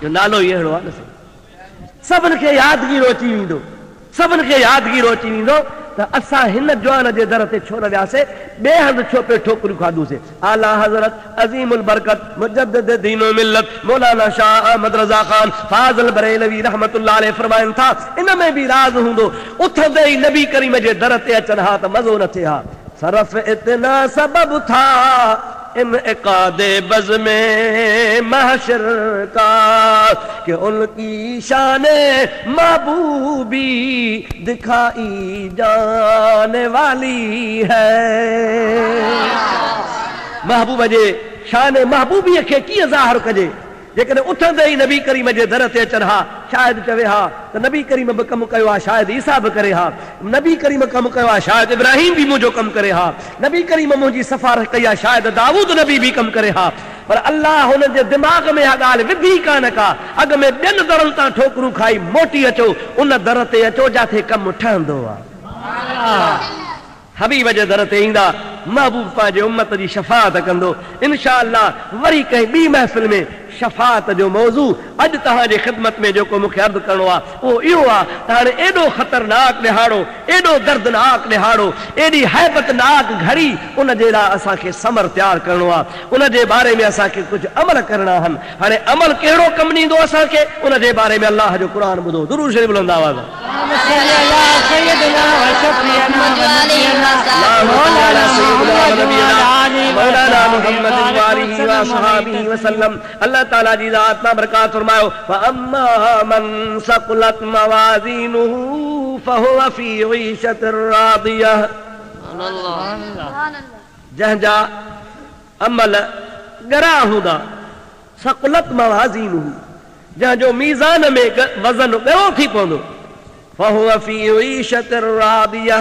जो नालो ई अहिड़ो आहे न, सभिनि खे यादगीरो अची वेंदो, सभिनि खे यादगीरो अची वेंदो त असां हिन जवान जे दर ते छो न वियासीं, ॿिए हंधि छो पे ठोकरियूं खाधूसीं। आला हज़रत अज़ीमुल बरकत मुजद्दिद दीन व मिल्लत मौलाना शाह अहमद रज़ा खान फाज़िल बरेलवी रहमतुल्लाह अलैह फरमाइनि था इन में बि राज़ हूंदो, उथंदे ई नबी करीम जे दर ते अचनि हा त मज़ो न थिए हा। सरफ इतना सबब था इनकादे बज़ में महशर का कि उनकी शाने महबूबी दिखाई जाने वाली है। महबूब जे शान महबूबीअ खे कीअं ज़ाहिर कजे, जेकॾहिं उथंदे ई नबी करीम जे दर ते अचनि हा, शायदि चवे हा त नबी करीम बि कमु कयो आहे, शायदि ईसा बि करे हा, नबी करीम कमु कयो आहे, शायदि इब्राहिम बि मुंहिंजो कमु करे हा, नबी करीम मुंहिंजी सिफ़ारिश कई आहे, शायदि दाऊद नबी बि कमु करे हा। पर अल्लाह हुननि जे दिमाग़ में इहा ॻाल्हि विधी कान का, अॻ में ॿियनि दरनि तां ठोकरूं खाई मोटी अचो, उन दर ते अचो जिथे कमु ठहंदो आहे। हबीब जे दर ते ईंदा, महबूब पंहिंजे उम्मत जी शफ़ाअत कंदो। इंशाअल्लाह वरी कंहिं ॿी महफ़िल में शफ़ाअत जो मौज़ू अॼु तव्हांजे ख़िदमत में जेको मूंखे अर्ज़ु करिणो आहे उहो इहो आहे त हाणे एॾो ख़तरनाक ॾिहाड़ो, एॾो दर्दनाक ॾिहाड़ो, एॾी हैबतनाक घड़ी, उन जे लाइ असांखे समर तयारु करिणो आहे, उन जे बारे में असांखे कुझु अमल करणा आहिनि। हाणे अमल कहिड़ो कमु ॾींदो असांखे, उन जे बारे में अल्लाह जो क़ुर ॿुधो, दुरूद शरीफ़ बुलंद आवाज़। سيدنا وشفينا ونبينا مولانا محمد وآله وصحابه وسلم. اللہ تعالیٰ جی ذات میں برکات فرماؤ. فَأَمَّا مَنْ ثَقُلَتْ مَوَازِينُهُ فَهُوَ فِي عِيشَةٍ رَاضِيَةٍ. جہنجا عمل گرا ہوندا ثقلت موازینہ جہاں جو میزان میں وزن گرو تھی پوندو فہو فی عیشۃ راضیہ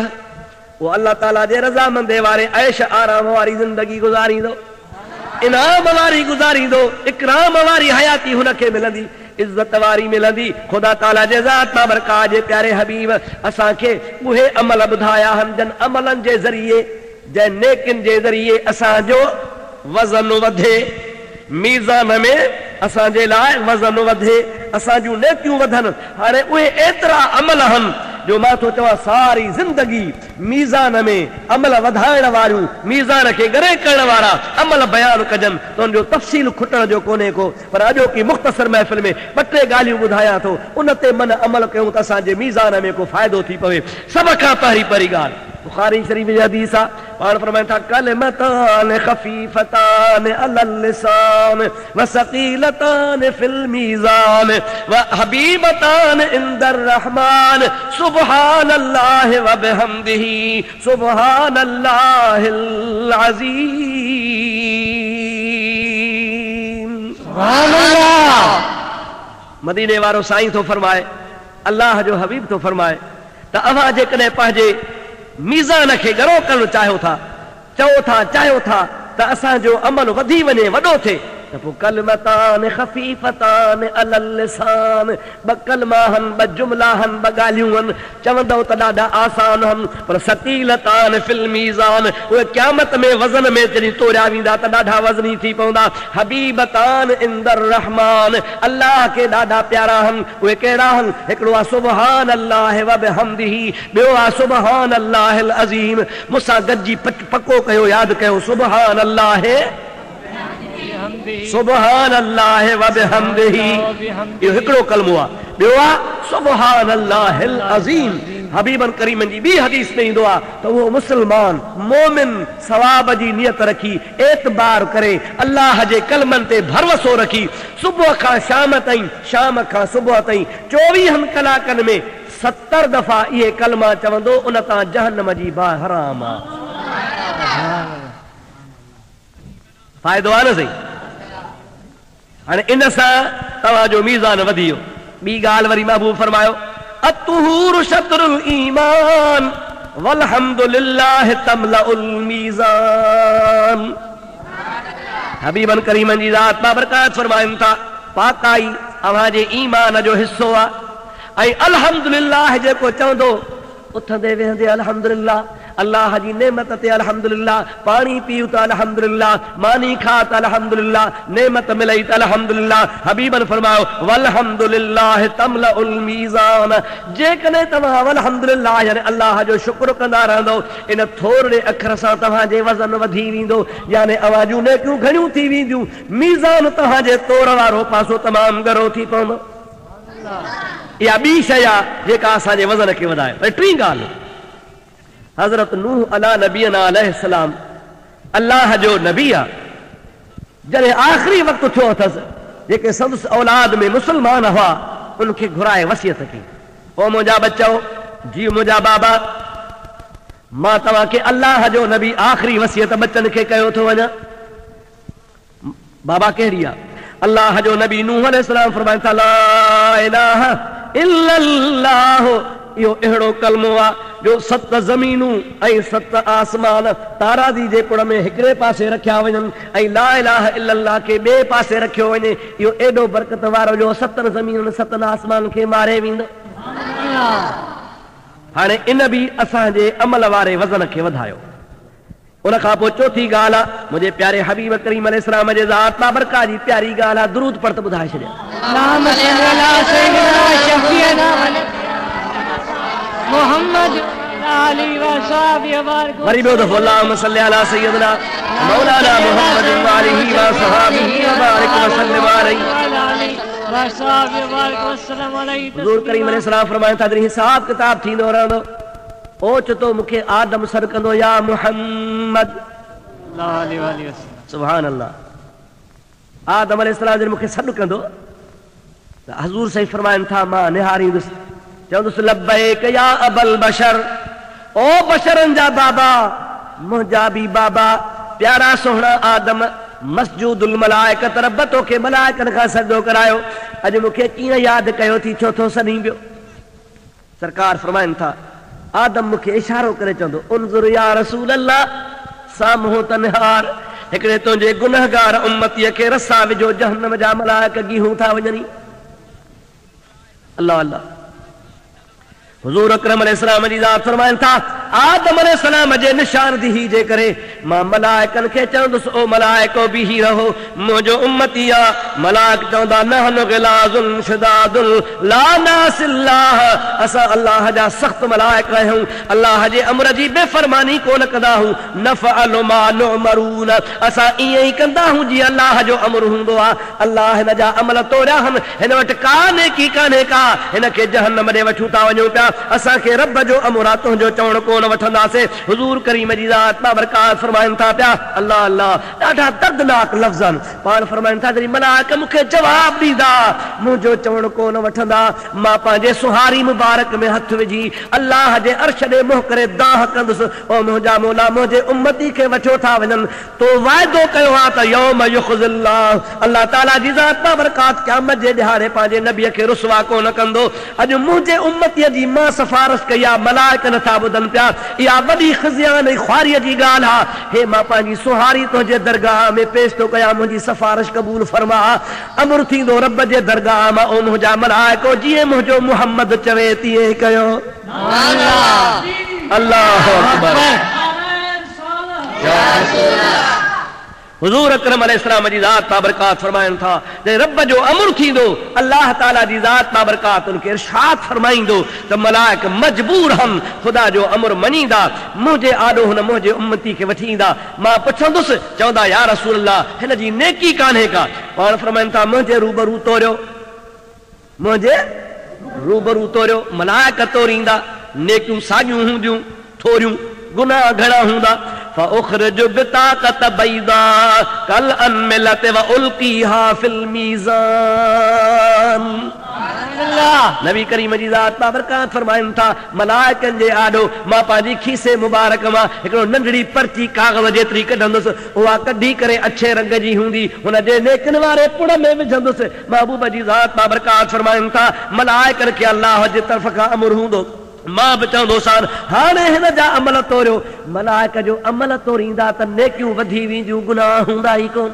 وہ اللہ تعالیٰ جے رضامندی وارے عیش آرام واری زندگی گزاری دو انعام واری گزاری دو اکرام واری حیاتی ہن کے ملندی عزت واری ملندی. خدا تعالیٰ جے ذات بابرکات جے پیارے حبیب اساں کے اُہے عمل بدھایا ہم جن عملن جے ذریعے جے نیکن جے ذریعے اساں جو وزن ودھے میزان میں اساں جے لائے وزن ودھے اساں جو نیکیوں ودھن. ہانے اُہے ایترا عمل ہن جو ما تو چوا ساری زندگی میزان میں عمل ودھائण वारियूं میزان کے گرے کرن وارا عمل بیان کجن تو ان جو تفصیل کھٹن جو کونے کو پر اجو کی مختصر محفل میں بٹے گالیوں بدھایا تو ان تے من عمل کیوں تا اساں جے میزان میں کو فائدو تھی پوے. سب کھا پہری گال بخاری شریف جی حدیث آ پان فرمائن تھا کلمتان خفیفتان علی اللسان وثقیلتان فی المیزان وحبیبتان عند الرحمن سبحان اللہ وبحمدہ سبحان اللہ العظیم. سبحان اللہ. مدینے وارو سائیں تو فرمائے اللہ جو حبیب تو فرمائے تا اواں جے کنے پہنجے میزان کے گرو کرنا چاہو تھا چاہو تھا تا اساں جو عمل ودھی ونے وڈو تھے تو کلمتان خفیفتان علی اللسان بکلمہن بجملہن بگالیون چوندو تا ڈاڈا آسان ہن پر ثقیلتان فی المیزان وہ قیامت میں وزن میں جنی توریا ویندا تا ڈاڈا وزنی تھی پوندا. حبیبتان عند الرحمن اللہ کے ڈاڈا پیارا ہن وہ کیڑا ہن ہکڑو سبحان اللہ وبحمدہ بیو سبحان اللہ العظیم. مسا گجی پکو کہو یاد کہو سبحان اللہ سبحان اللہ وبحمدہ یہ ہکڑو کلمہ آ بیو سبحان اللہ العظیم. حبیبن کریمن جی بھی حدیث میں دعا تو وہ مسلمان مومن ثواب جی نیت رکھی اعتبار کرے اللہ جے کلمن تے بھروسو رکھی صبح کا شام تائیں شام کا صبح تائیں 24 کلاکن میں 70 دفعہ یہ کلمہ چوندو ان تا جہنم جی با حرام آ. فائدو آ نہ صحیح. ہاں ان ساں تواں جو میزان ودیو. بی گال وری محبوب فرماયો الطهور شطر الایمان والحمد للہ تملأ المیزان. حبیبن کریمن جی ذات بابرکات فرمائن تھا پاکائی اواں جے ایمان جو حصو آ ائی الحمدللہ جے کو چوندو اٹھندے ویندے الحمدللہ اللہ جی نعمت تے الحمدللہ پانی پیو تا الحمدللہ مانی کھا تا الحمدللہ نعمت ملئی تا الحمدللہ. حبیبن فرماؤ والحمدللہ تملأ المیزان جے کنے تمہاں والحمدللہ یعنی اللہ جو شکر کندا رہندو ان تھوڑے اکھر سان تمہاں جے وزن ودھی ویندو یعنی اواجوں نے کیوں گھنیوں تھی ویندیوں میزان تمہاں جے توڑ وارو پاسو تمام گرو تھی پوندو. یا بی شیا جیکا اساں جے وزن کے ودائے. پر ٹیں گال حضرت نوح علیہ نبینا علیہ السلام اللہ جو نبی آ جنہیں آخری وقت تھو تھس جیکے سندس اولاد میں مسلمان ہوا ان کے گھرائے وصیت کی او مجھا بچو جی مجھا بابا ماں تواں کے اللہ جو نبی آخری وصیت بچن کے کہو تو وجہ بابا کہہ رہا اللہ جو نبی نوح علیہ السلام فرمائے تھا لا الہ الا اللہ یہ اہڑو کلمو آ جو 7 زمینوں ائی 7 آسمان تارا دی جے کڑ میں ہکڑے پاسے رکھیا ونن ائی لا الہ الا اللہ کے بے پاسے رکھیو ونے یہ ایڈو برکت وارو جو 7 زمینوں 7 آسمان کے مارے ویندو. ہانے ان بھی اساں جے عمل وارے وزن کے ودھایو. ان کا پو چوتھی گالا مجھے پیارے حبیب کریم علیہ السلام جے ذات بابرکات جی پیاری گالا درود پڑھ بدھائے چھڑیا اللهم صل على سيدنا شفيعنا محمد علی و صحابہ وبارک غریب دفع اللهم صل على سيدنا مولانا محمد وآلہ و صحابہ وبارک وسلم علیہ हुज़ूर करीम अलैहिस्सलाम फरमाइनि था जॾहिं हिसाब किताब थींदो रहंदो ओचितो मूंखे आदम सॾु कंदो या मुहम्मद सुभान अल्लाह आदम अलैहिस्सलाम जॾहिं मूंखे सॾु कंदो त हज़ूर सही फरमाइनि था मां निहारींदुसि चवंदुसि लब्बैक या अबल बशर ओ बशरनि जा बाबा मुंहिंजा बि बाबा प्यारा सोहणा आदम मस्जूदुल मलाइकत रब तोखे मलाइकनि खां सजदो करायो अॼु मूंखे कीअं यादि कयो थी छो थो सॾी पियो सरकार फरमाइनि था आदम मूंखे इशारो करे चवंदो उनज़ुर या रसूल अल्लाह साम्हूं त निहार हिकिड़े तुंहिंजे गुनहगार उम्मतीअ खे रसा विझो जहन्नम जा मलाइक गीहूं था वञनि अल्लाह अल्लाह हुज़ूर अकरम अलैहिस्सलाम जी ज़ात फरमाइनि था आदम अलैहिस्सलाम जे निशानदेही जे करे मां मलाइकनि खे चवंदुसि ओ मलाइको बीही रहो मुंहिंजो उम्मती आहे मलाइक चवंदा नहनु गिलाज़ुन शिदादुल ला नासिल्लाह असां अल्लाह जा सख़्त मलाइक आहियूं अल्लाह जे अमर जी बेफ़रमानी कोन कंदा आहियूं नफ़अलु मा नुअमरून असां ईअं ई कंदा आहियूं जीअं अल्लाह जो अमर हूंदो आहे अल्लाह हिन जा अमल तोड़िया आहिनि हिन वटि का नेकी कान्हे का हिन खे जहन्नम ॾे वठूं था वञूं पिया असांखे रब जो अमर आहे तुंहिंजो चवण कोन वठंदासीं हुज़ूर करीम जी ज़ात बाबरकात फरमाइनि था पिया अल्लाह अल्लाह ॾाढा दर्दनाक लफ़्ज़ आहिनि पाण फरमाइनि था जॾहिं मलाइक मूंखे जवाब ॾींदा मुंहिंजो चवण कोन वठंदा मां पंहिंजे सुहारी मुबारक में हथ विझी अल्लाह जे अर्श ॾे मुंहुं करे दाह कंदुसि ओ मुंहिंजा मौला मुंहिंजे उम्मती खे वठो था वञनि तो वाइदो कयो आहे त यौम युख़्ज़िल्लाह अल्लाह ताला जी ज़ात बाबरकात क़यामत जे ॾिहाड़े पंहिंजे नबीअ खे रुसवा कोन कंदो अॼु मुंहिंजे उम्मतीअ जी मां सिफारिश कई आहे मलाइक नथा ॿुधनि पिया इहा वॾी ख़िज़यान ऐं ख़्वारीअ जी ॻाल्हि आहे हे मां पंहिंजी सुहारी तुंहिंजे दरगाह में पेश थो कयां मुंहिंजी सिफारिश क़बूल फरमा अमर थींदो रब जे दरगाह मां ओ मुंहिंजा मलाइको जीअं मुंहिंजो मुहम्मद चवे तीअं कयो अल्लाहु अकबर हुज़ूर अकरम अलैहिस्सलाम जी ज़ात बाबरकात फरमाइनि था जे रब जो अमर थींदो अल्लाह ताला जी ज़ात बाबरकात उनखे इरशाद फरमाईंदो त मलाइक मजबूर हम ख़ुदा जो अमर मञींदा मुंहिंजे आॾो हुन मुंहिंजे उम्मती खे वठी ईंदा मां पुछंदुसि चवंदा या रसूल अल्लाह हिन जी नेकी कान्हे का पाण फरमाइनि था मुंहिंजे रूबरू तोरियो मुंहिंजे रूबरू तोरियो मलाइक तोरींदा नेकियूं साॻियूं हूंदियूं थोरियूं गुनाह घणा हूंदा فأخرج بطاقة بيضاء كالأنملة وألقيها في الميزان नबी करीम जी ज़ात बाबरकात फरमाइनि था मलाइकनि जे आॾो मां पंहिंजी खीसे मुबारक मां हिकिड़ो नंढड़ी पर्ची काग़ज़ जेतिरी कढंदुसि उहा कढी करे अछे रंग जी हूंदी हुन जे नेकनि वारे पुड़ में विझंदुसि महबूब जी ज़ात बाबरकात फरमाइनि था मलाइकनि खे अल्लाह जे तरफ़ खां अमर हूंदो मां बि चवंदोसांनि हाणे हिन जा अमल तोरियो मलाइक जो अमल तोरींदा त नेकियूं वधी वेंदियूं गुनाह हूंदा ई कोन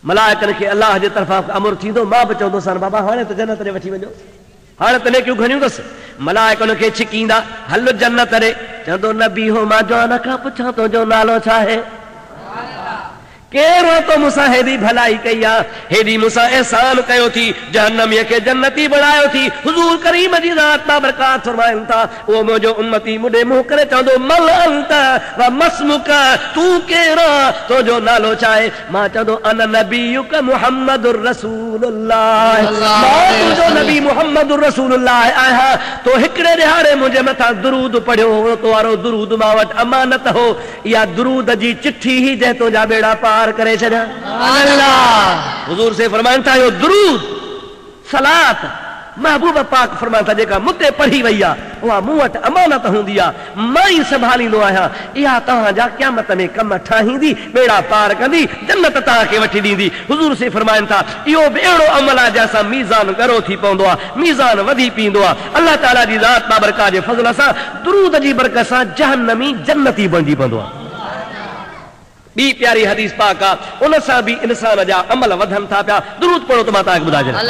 मलाइकनि खे अल्लाह जे तरफ़ां अमर थींदो मां बि चवंदोसांनि बाबा हाणे त जन्नत ॾे वठी वञो हाणे त नेकियूं घणियूं अथसि मलाइक उनखे छिकींदा हल जन्नत ॾे चवंदो नबी हो मां जवान खां पुछां तुंहिंजो नालो छा आहे केरो तो मूंसां हेॾी भलाई कई आहे हेॾी मूंसां एहसान कयो थी जहन्नमीअ खे जन्नती बणायो थी हुज़ूर करीम जी ज़ात बाबरकात फरमाइनि था उहो मुंहिंजो उम्मती मुॾे मुंहुं करे चवंदो मल अंत व मस्मुक तूं केरु तुंहिंजो नालो छा आहे मां चवंदो अन नबीयुक मुहम्मदुर रसूलुल्लाह मां तुंहिंजो नबी मुहम्मदुर रसूलुल्लाह आहियां तो हिकिड़े ॾिहाड़े मुंहिंजे मथां दुरूद पढ़ियो हो तो वारो दुरूद मां वटि अमानत हो इहा दुरूद जी चिठी ई जंहिं तुंहिंजा बेड़ा पार करे छॾिया हुज़ूर से फरमाइनि था यो दुरूद सलात महबूब पाक फरमाइनि था जेका मुते पढ़ी वई आहे उहा मूं वटि अमानत हूंदी आहे मां ई संभालींदो आहियां इहा तव्हांजा क़यामत में कम ठाहींदी बेड़ा पार कंदी जन्नत तव्हांखे वठी ॾींदी हुज़ूर से फरमाइनि था इहो बि अहिड़ो अमल आहे जंहिंसां मीज़ान ॻरो थी पवंदो आहे मीज़ान वधी पींदो आहे अल्लाह ताला जी ज़ात बाबरकात जे फज़ल सां दुरूद जी बरकत सां जहन्नमी जन्नती बणिजी पवंदो आहे ॿी प्यारी हदीस पाक आहे उन सां बि इंसान जा अमल वधनि था पिया दुरूद पढ़ो त मां तव्हांखे ॿुधाए छॾियां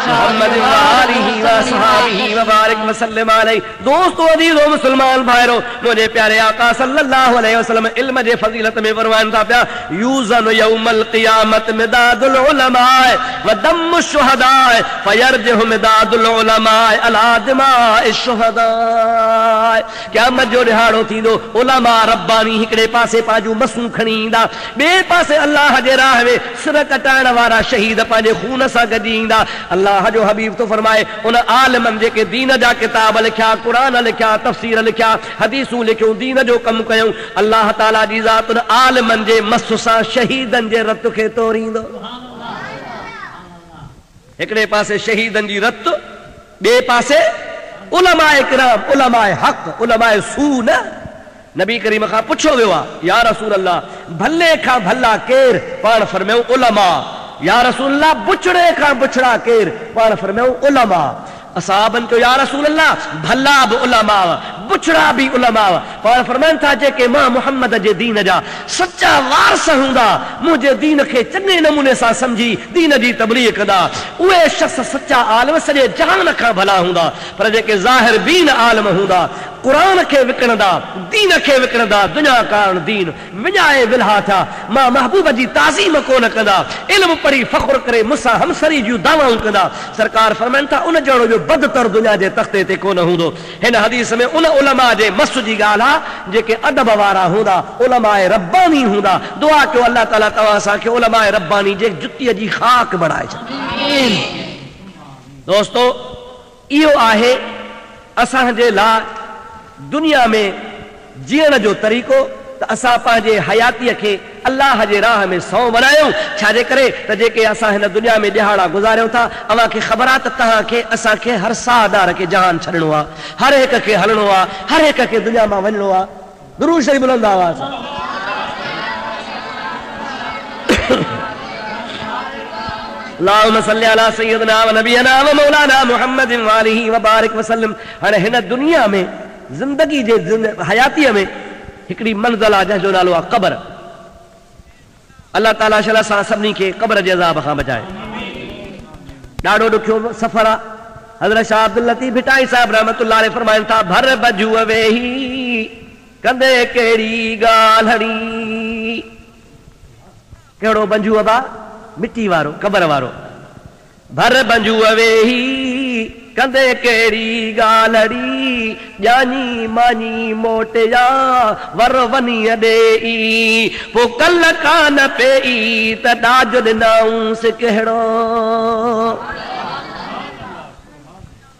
मुहम्मद व आलिहि व असहाबिहि व बारिक व सल्लम अलैहि। दोस्तों अजीजो मुसलमान भाइरो, मुझे प्यारे आका सल्लल्लाहु अलैहि वसल्लम इल्म जे फजीलत में फरमाइन था पिया, यूज़न यौमल क़ियामत मिदादुल उलमाए व दम शुहदाए फयरजहु मिदादुल उलमाए अला दिमाए शुहदाए। क़यामत जो ॾिहाड़ो थींदो, उलमा रब्बानी हिकिड़े पासे पाजू मसूं खणी ईंदा, ॿिए पासे अल्लाह जे राह में सिर कटाइण वारा शहीद पंहिंजे खून सां गॾु ईंदा। अल्लाह जो हबीब तो फरमाए, उन आलिमनि जेके दीन जा किताब लिखिया, क़ुरान लिखिया, तफ़सीर लिखिया, हदीसूं लिखियूं, दीन जो कमु कयूं, अल्लाह ताला जी ज़ात उन आलिमनि जे मस सां शहीदनि जे रत खे तोड़ींदो। हिकिड़े पासे शहीदनि जी रत, ॿिए पासे उलमाए किराम, उलमाए हक़, उलमाए सू न। नबी करीम खां पुछो वियो आहे, या रसूल अल्लाह भले खां भला केर? पाण फरमायूं उलमा। या रसूल अल्लाह बुछड़े खां बुछड़ा केर? पाण फरमायूं उलमा। असहाबन को या रसूल अल्लाह भला भी उलमा बुछड़ा भी उलमा। पाण फरमाइनि था जेके मां मुहम्मद जे दीन जा सच्चा वारस हूंदा, मुझे दीन के चङे नमूने सां समझी दीन जी तबलीग कंदा, उहे शख्स सच्चा आलिम सॼे जहान खां भला हूंदा। पर जेके ज़ाहिर बीन आलिम हूंदा, कुरान के विकणंदा, दीन के विकणंदा, दुनिया कारण दीन विञाए विल्हा था, मां महबूब जी ताज़ीम कोन कंदा, इल्म पढ़ी फ़ख्र करे मूंसां हमसरी जूं दावाऊं कंदा। सरकार फरमाइनि था उन जहिड़ो जो बदतर दुनिया जे तख़्ते ते कोन हूंदो। हिन हदीस में उन उलमा जे मस जी ॻाल्हि आहे जेके अदब वारा हूंदा, उलमाए रब्बानी हूंदा। दुआ कयो अल्लाह ताला तव्हां असांखे उलमाए रब्बानी जे जुतीअ जी ख़ाक बढ़ाए छॾे। दोस्तो इहो आहे असांजे लाइ दुनिया में जीअण जो तरीक़ो, त असां पंहिंजे हयातीअ खे अल्लाह जे राह में सौ बनायूं। छाजे करे त जेके असां हिन दुनिया में ॾिहाड़ा गुज़ारियूं था, अव्हांखे ख़बर आहे त तव्हांखे असांखे हर साहदार खे जहान छॾिणो आहे, हर हिक खे हलणो आहे, हर हिक खे दुनिया मां वञिणो आहे। दुरूद शरीफ़ बुलंद आवाज़ अल्लाहुम्मा सल्ली अला सय्यिदना व नबियना व मौलाना मुहम्मदिन व आलिहि व बारिक वसल्लम। हाणे हिन दुनिया में ज़िंदगी जे हयातीअ में हिकिड़ी मंज़िल आहे जंहिंजो नालो आहे क़ब्र। अल्लाह ताला शल सां सभिनी खे क़ब्र जे अज़ाब खां बचाए। ॾाढो ॾुखियो सफ़र आहे। हज़रत शाह अब्दुल लतीफ़ भिटाई साहिब रहमतुल्लाह अलैहि फरमाइनि था, भर बजूअ वेही कंदे कहिड़ी ॻाल्हि, कहिड़ो बंजूअ बा? मिट्टी वारो, क़ब्र वारो। भर बंजूअ वेही कंदे कहिड़ी ॻाल्हि, ॼानी मानी मोटिया वर वञी ॾेई, पोइ कल कान पेई त ॾाज ॾिनऊंसि कहिड़ो।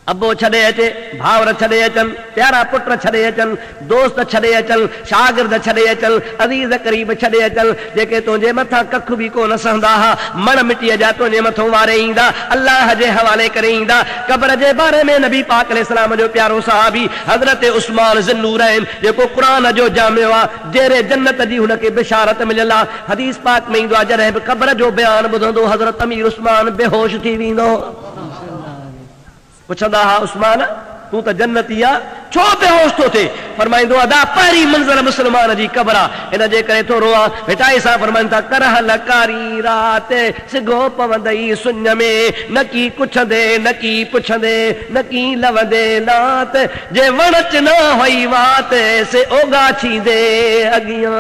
अबो छॾे अचे, भाउर छॾे अचनि, प्यारा पुट छॾे अचनि, दोस्त छॾे अचनि, शागिर्द छॾे अचनि, अज़ीज़ करीब छॾे अचनि, जेके तुंहिंजे मथां कख बि कोन सहंदा हा, मण मिटीअ जा तुंहिंजे मथां वारे ईंदा, अल्लाह जे हवाले करे ईंदा। क़ब्र जे बारे में नबी पाक अलैहिस्सलाम जो प्यारो सहाबी हज़रत उस्मान ज़ुन्नूरैन जेको क़ुरान जो जामियो आहे, जेरे जन्नत जी हुनखे बिशारत मिलियल आहे, हदीस पाक में ईंदो आहे जॾहिं बि क़ब्र जो बयान ॿुधंदो हज़रत अमीर उस्मान बेहोश थी वेंदो। पुछंदा हा, उस्मान तू त जन्नती आहे, छो बेहोश थो थिए? फरमाईंदो अदा पहिरीं मंज़िल मुस्लमान जी क़ब्र आहे, हिन जे करे थो रोआं। भिटाई सां फरमाइनि था, करहल कारी राति सिगो पवंदई सुञ में, न की कुछंदे न की पुछंदे न की लवंदे लात, जे वणच न हुई वात से ओगा छींदे अॻियां।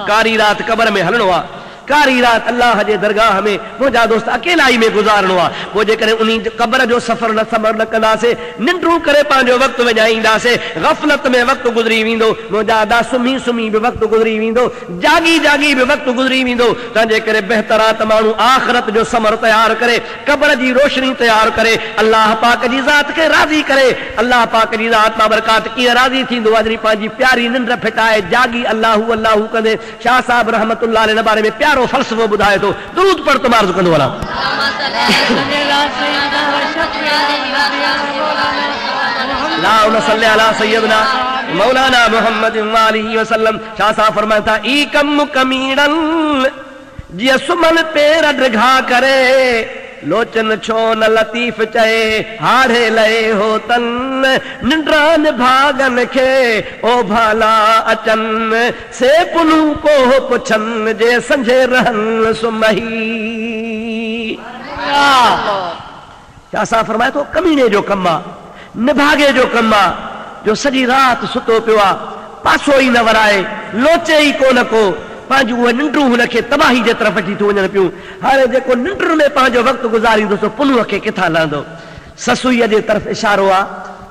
कारी रात क़ब्र में हलणो आहे, कारी रात अल्लाह जे दरगाह में मुंहिंजा दोस्त अकेलाई में गुज़ारणो आहे। पोइ जेकॾहिं उन क़ब्र जो सफ़र न कंदासीं, निंड्रू करे पंहिंजो वक़्तु विञाईंदासीं, ग़फ़लत में वक़्तु गुज़री वेंदो, मुंहिंजा अदा सुम्ही सुम्ही बि वक़्तु गुज़री वेंदो, जागी जागी बि वक़्तु गुज़री वेंदो। तंहिंजे करे बहितर आहे त माण्हू आख़िरत जो समर तयारु करे, क़ब्र जी रोशनी तयारु करे, अल्लाह पाक जी ज़ात खे राज़ी करे। अल्लाह पाक जी ज़ात बाबरकात कीअं राज़ी थींदो आहे? जॾहिं पंहिंजी प्यारी निंड फिटाए जागी अल्लाहू अल्लाहू कंदे। शाह साहिब रहमतुल्लाह अलैहि बारे में प्यारो फ़लसफ़ो ॿुधाए थो, दुरूद पढ़ त मार्ज़ कंदो वञा। अल्लाहुम्मा सल्ली अला सय्यिदना मौलाना मुहम्मद व आलिहि वसल्लम। शाह साहब फरमाइनि था, ई कम कमीड़न जीअं सुमन पेर ड्रिघा करे, लोचन छो न लतीफ़ चए हारे लए हो तन, निंड्रान भागन खे ओ भाला अचन, से पुनू को पुछन जे संझे रहन सुमही। छा असां फरमाए थो कमीने जो कमु आहे, निभागे जो कमु आहे, जो सॼी राति सुतो पियो आहे, पासो ई न वराए, लोचे ई कोन को, पंहिंजी उहे निंड्रूं हुनखे तबाही जे तरफ़ वठी थियूं वञनि पियूं। हाणे जेको निंड में पंहिंजो वक़्तु गुज़ारींदो सो पुनुअ खे किथां लहंदो। ससुईअ जे तरफ़ इशारो आहे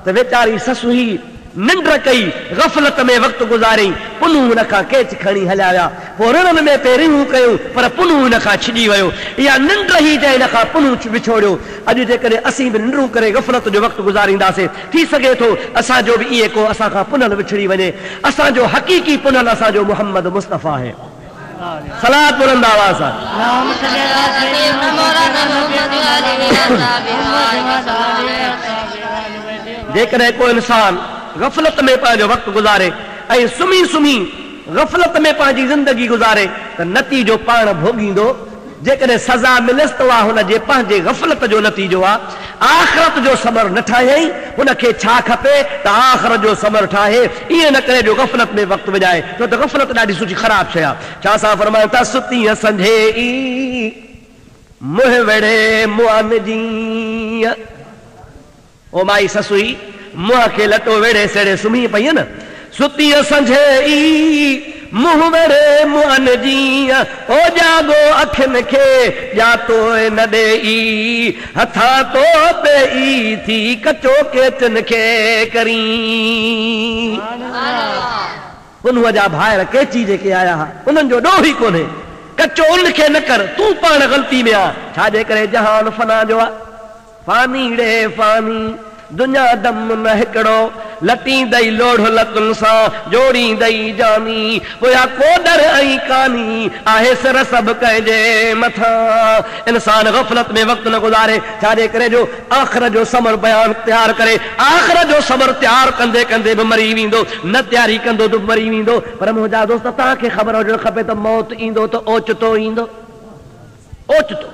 त वेचारी ससु ही निंड कई, गफ़लत में वक़्तु गुज़ारियईं, पुनू हुन खां केच खणी हलिया विया, पोइ रिणनि में पहिरियों कयूं पर पुनू हुन खां छिॼी वियो। इहा निंड ई जंहिं हिन खां पुनू विछोड़ियो। अॼु जेकॾहिं असीं बि निंड्रूं करे गफ़लत जो वक़्तु गुज़ारींदासीं, थी सघे थो असांजो बि इहे को असां खां पुनल विछड़ी वञे। असांजो हक़ीक़ी पुनल असांजो मुहम्मद मुस्तफ़ा आहे। सलात बुलंद आवाज़ सां। जेकॾहिं को इंसान गफ़लत में पंहिंजो वक़्तु गुज़ारे ऐं सुम्ही सुम्ही गफ़लत में पंहिंजी ज़िंदगी गुज़ारे त नतीजो पाण भोॻींदो। जेकॾहिं सज़ा मिलेसि त उहा हुनजे पंहिंजे गफ़लत जो नतीजो आहे। आख़िरत जो सबर न ठाहियईं, हुनखे छा खपे त आख़िरत जो सबर ठाहे, ईअं न करे जो गफ़लत में वक़्तु विञाए, छो त गफ़लत ॾाढी सुठी ख़राबु शइ आहे। छा असां फरमायूं था सुतीअ संझे मुंहुं वेड़े मुआन जी, ओ माई ससुई मुंहं खे लटो वेड़े सेड़े सुम्ही पई न। सुतीअ संझे मुंहुं वेड़े मुआन जी, ओ जागो अखियुनि खे ॼातो न ॾेई, हथां तो पेई थी कचो केचन खे करी। पुनूअ जा भाइर केची जेके आया हुआ उन्हनि जो ॾोह ई कोन्हे, कचो उनखे न कर, तूं पाण ग़लती में आ। छाजे करे जहान फना जो आहे, फानी रे फानी, दुनिया दम न हिकिड़ो, लटींदई लोढ़ लतुनि सां जोड़ींदई जानी, पोयां कोडर ऐं कानी आहे सिर सभु कंहिंजे मथां। इंसान गफ़लत में वक़्तु न गुज़ारे, छाजे करे जो आख़िर जो समर बयान तयारु करे, आख़िर जो समर तयारु कंदे कंदे बि मरी वेंदो, न तयारी कंदो त मरी वेंदो। पर मुंहिंजा दोस्त तव्हांखे ख़बर हुजणु खपे त मौत ईंदो त ओचितो ईंदो, ओचितो।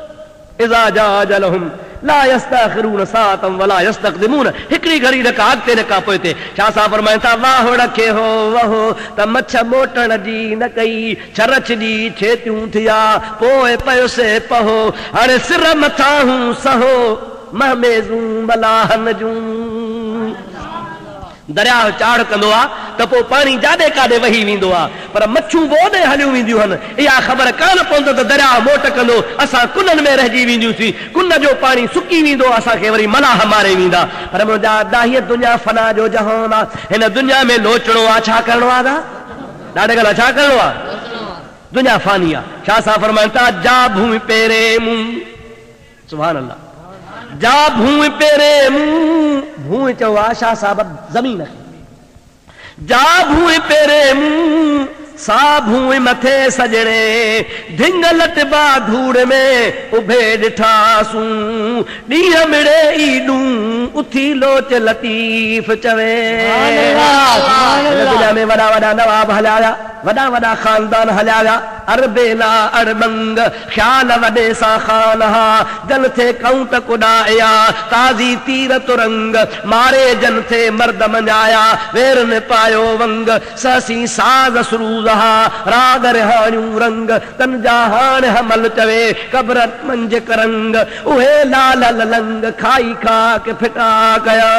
इज़ा जा अजलहुम ला यस्तखिरून साअतन वला यस्तक़दिमून, हिकिड़ी घड़ी न का अॻिते न का पोइते। छा असां फरमायूं था वाह रखे हो वहो त मछ मोटण जी न कई, छरछ जी छेतियूं थिया पोइ पयोसे पहो, हाणे सिर मथां हूं सहो महमेज़ूं बलाहन जूं। दरिया चाढ़ कंदो आहे त पोइ पाणी जाॾे काॾे वही वेंदो आहे, पर मच्छूं बोॾे हलियूं वेंदियूं आहिनि। इहा ख़बर कान पवंदो त दरिया मोट कंदो, असां कुननि में रहिजी वेंदियूंसीं, कुन जो पाणी सुकी वेंदो, असांखे वरी मलाह मारे वेंदा। पर मुंहिंजा हीअ दुनिया फना जो जहान आहे, हिन दुनिया में लोचणो आहे, छा करिणो आहे दा ॾाढे ॻाल्हि छा करिणो आहे, दुनिया फानी आहे। छा असां फरमायूं था जा भूमि पेरे मुंहुं, सुभान अल्लाह, जा भूमि पेरे मुंहुं, भूमि चयो आहे शाह साहब ज़मीन खे, जा भूमि पेरे मुंहुं सा भूमि मथे सजणे, ढिंग लटबा धूड़ में उभे ॾिठासूं, ॾींहं मिड़े ईडूं उथी लोच लतीफ़ चवे। दुनिया में वॾा वॾा नवाब हलिया विया, वॾा वॾा ख़ानदान हलिया विया, अरबेला अड़बंग ख़्याल वॾे सां ख़ान हा, जन थे कऊं त कुॾाया ताज़ी तीर तुरंग, मारे जन थे मर्द मञाया वेरन पायो वंग, ससी साज़ सरूज़ हा राग रिहाणियूं रंग, तन जा हाण हमल चवे कब्र मंझ करंग, उहे लाल ललंग खाई खाक फिटा कया।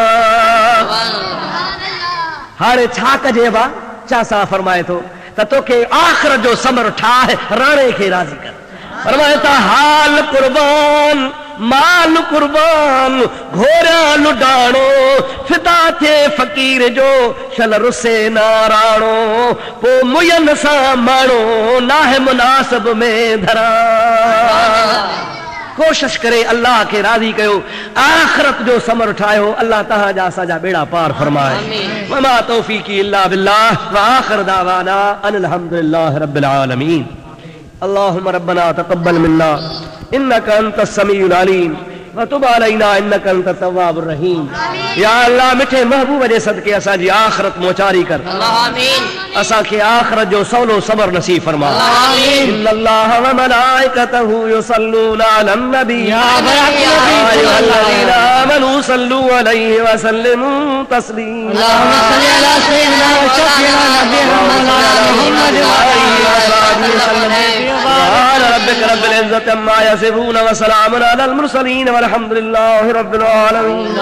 हाणे छा कजे बा, छा सा फरमाए थो त तोखे आख़िर जो समर ठाहे राणे खे राज़ी कर। फरमाए था हाल कुर्बान माल कुर्बान घोड़ा लुडाणो, फिदा थे फ़कीर जो शल रुसे नाराणो, पो मुयन सां माणो नाहे मुनासिब में धरा। कोशिश करे अल्लाह के राज़ी कयो, आखिरत जो समर ठाहियो, अल्लाह तव्हांजा असांजा बेड़ा पार फरमाए। वमा तौफीकी इल्ला बिल्लाह व आखिर दावाना अनिल हम्दुलिल्लाहि रब्बिल आलमीन। अल्लाहुम्मा रब्बना तक़ब्बल मिन्ना इन्नका अंतस समीउल अलीम व तुब अलैना इन्नका अंतत तव्वाबुर रहीम। या अल्लाह मिठे महबूब जे सदके असांजी आखिरत मोचारी कर, आमीन। असांखे आखिरत जो सवलो सबर नसीब फरमा, आमीन। इन्नल्लाह व मलाइकतहु युसल्लूना अलन नबी या अय्युहल्लज़ीना आमनू सल्लू अलैहि व सल्लिमू तस्लीमा। अल्लाहुम्मा सल्लि अला सय्यिदिना व शफीना नबीना मौलाना मुहम्मद व आलिहि व सल्लम। सुभान रब्बिक रब्बिल इज्जति इज्जति अम्मा यसिफून व सलामुन अलल मुरसलीन वल्हम्दुलिल्लाहि रब्बिल आलमीन।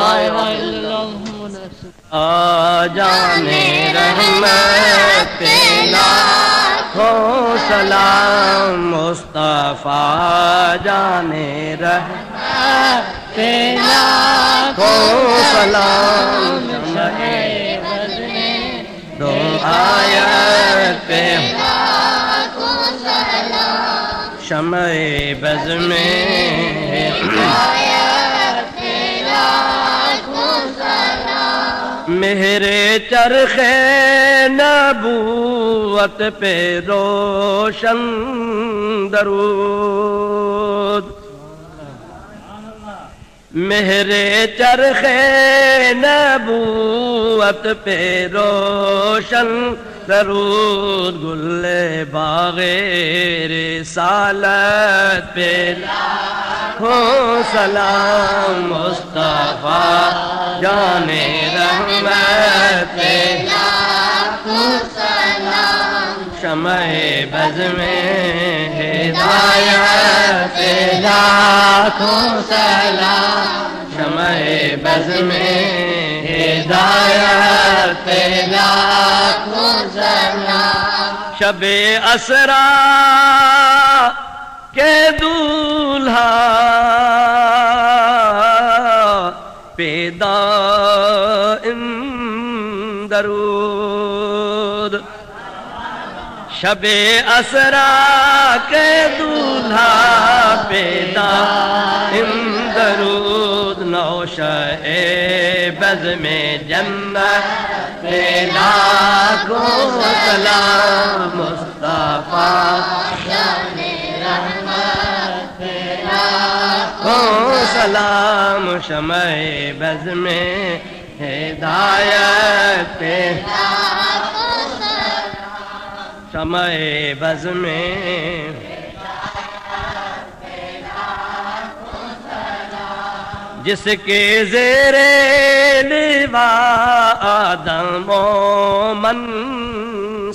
आ जाने रहमत पे लाखों सलाम मुस्तफा जाने रहमत पे लाखों सलाम दो आयत पे शम्ए बज़ में मेरे चरखे नबूवत पे रोशन दरूद। मेरे चरखे नबूवत पे रोशन दरूद। गुल्ले बाग़े रिसालत पे लाखों सलाम मुस्तफा जाने रहमत पे लाखों सलाम शम्ए बज़ में हिदायत पे लाखों सलाम शम्ए बज़ में हिदायत पे लाखों सलाम। शबे असरा के दूल्हा पेदा दरूद। शबे असरा के दूल्हा पेदा दरूद। नौशए बज़ में जन्नत पे लाखों सलाम मुस्तफा जाने रहमत पे लाखों सलाम शम्ए बज़ में हिदायत पे शम्ए बज़ में जिसके ज़ेरे लिवा आदम व मन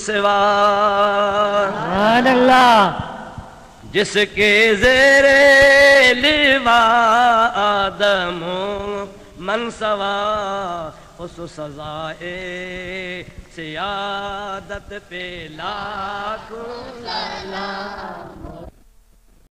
सिवा। जिसके ज़ेरे लिवा आदम मन सवा। उस सज़ाए सियादत पे लाखों सलाम।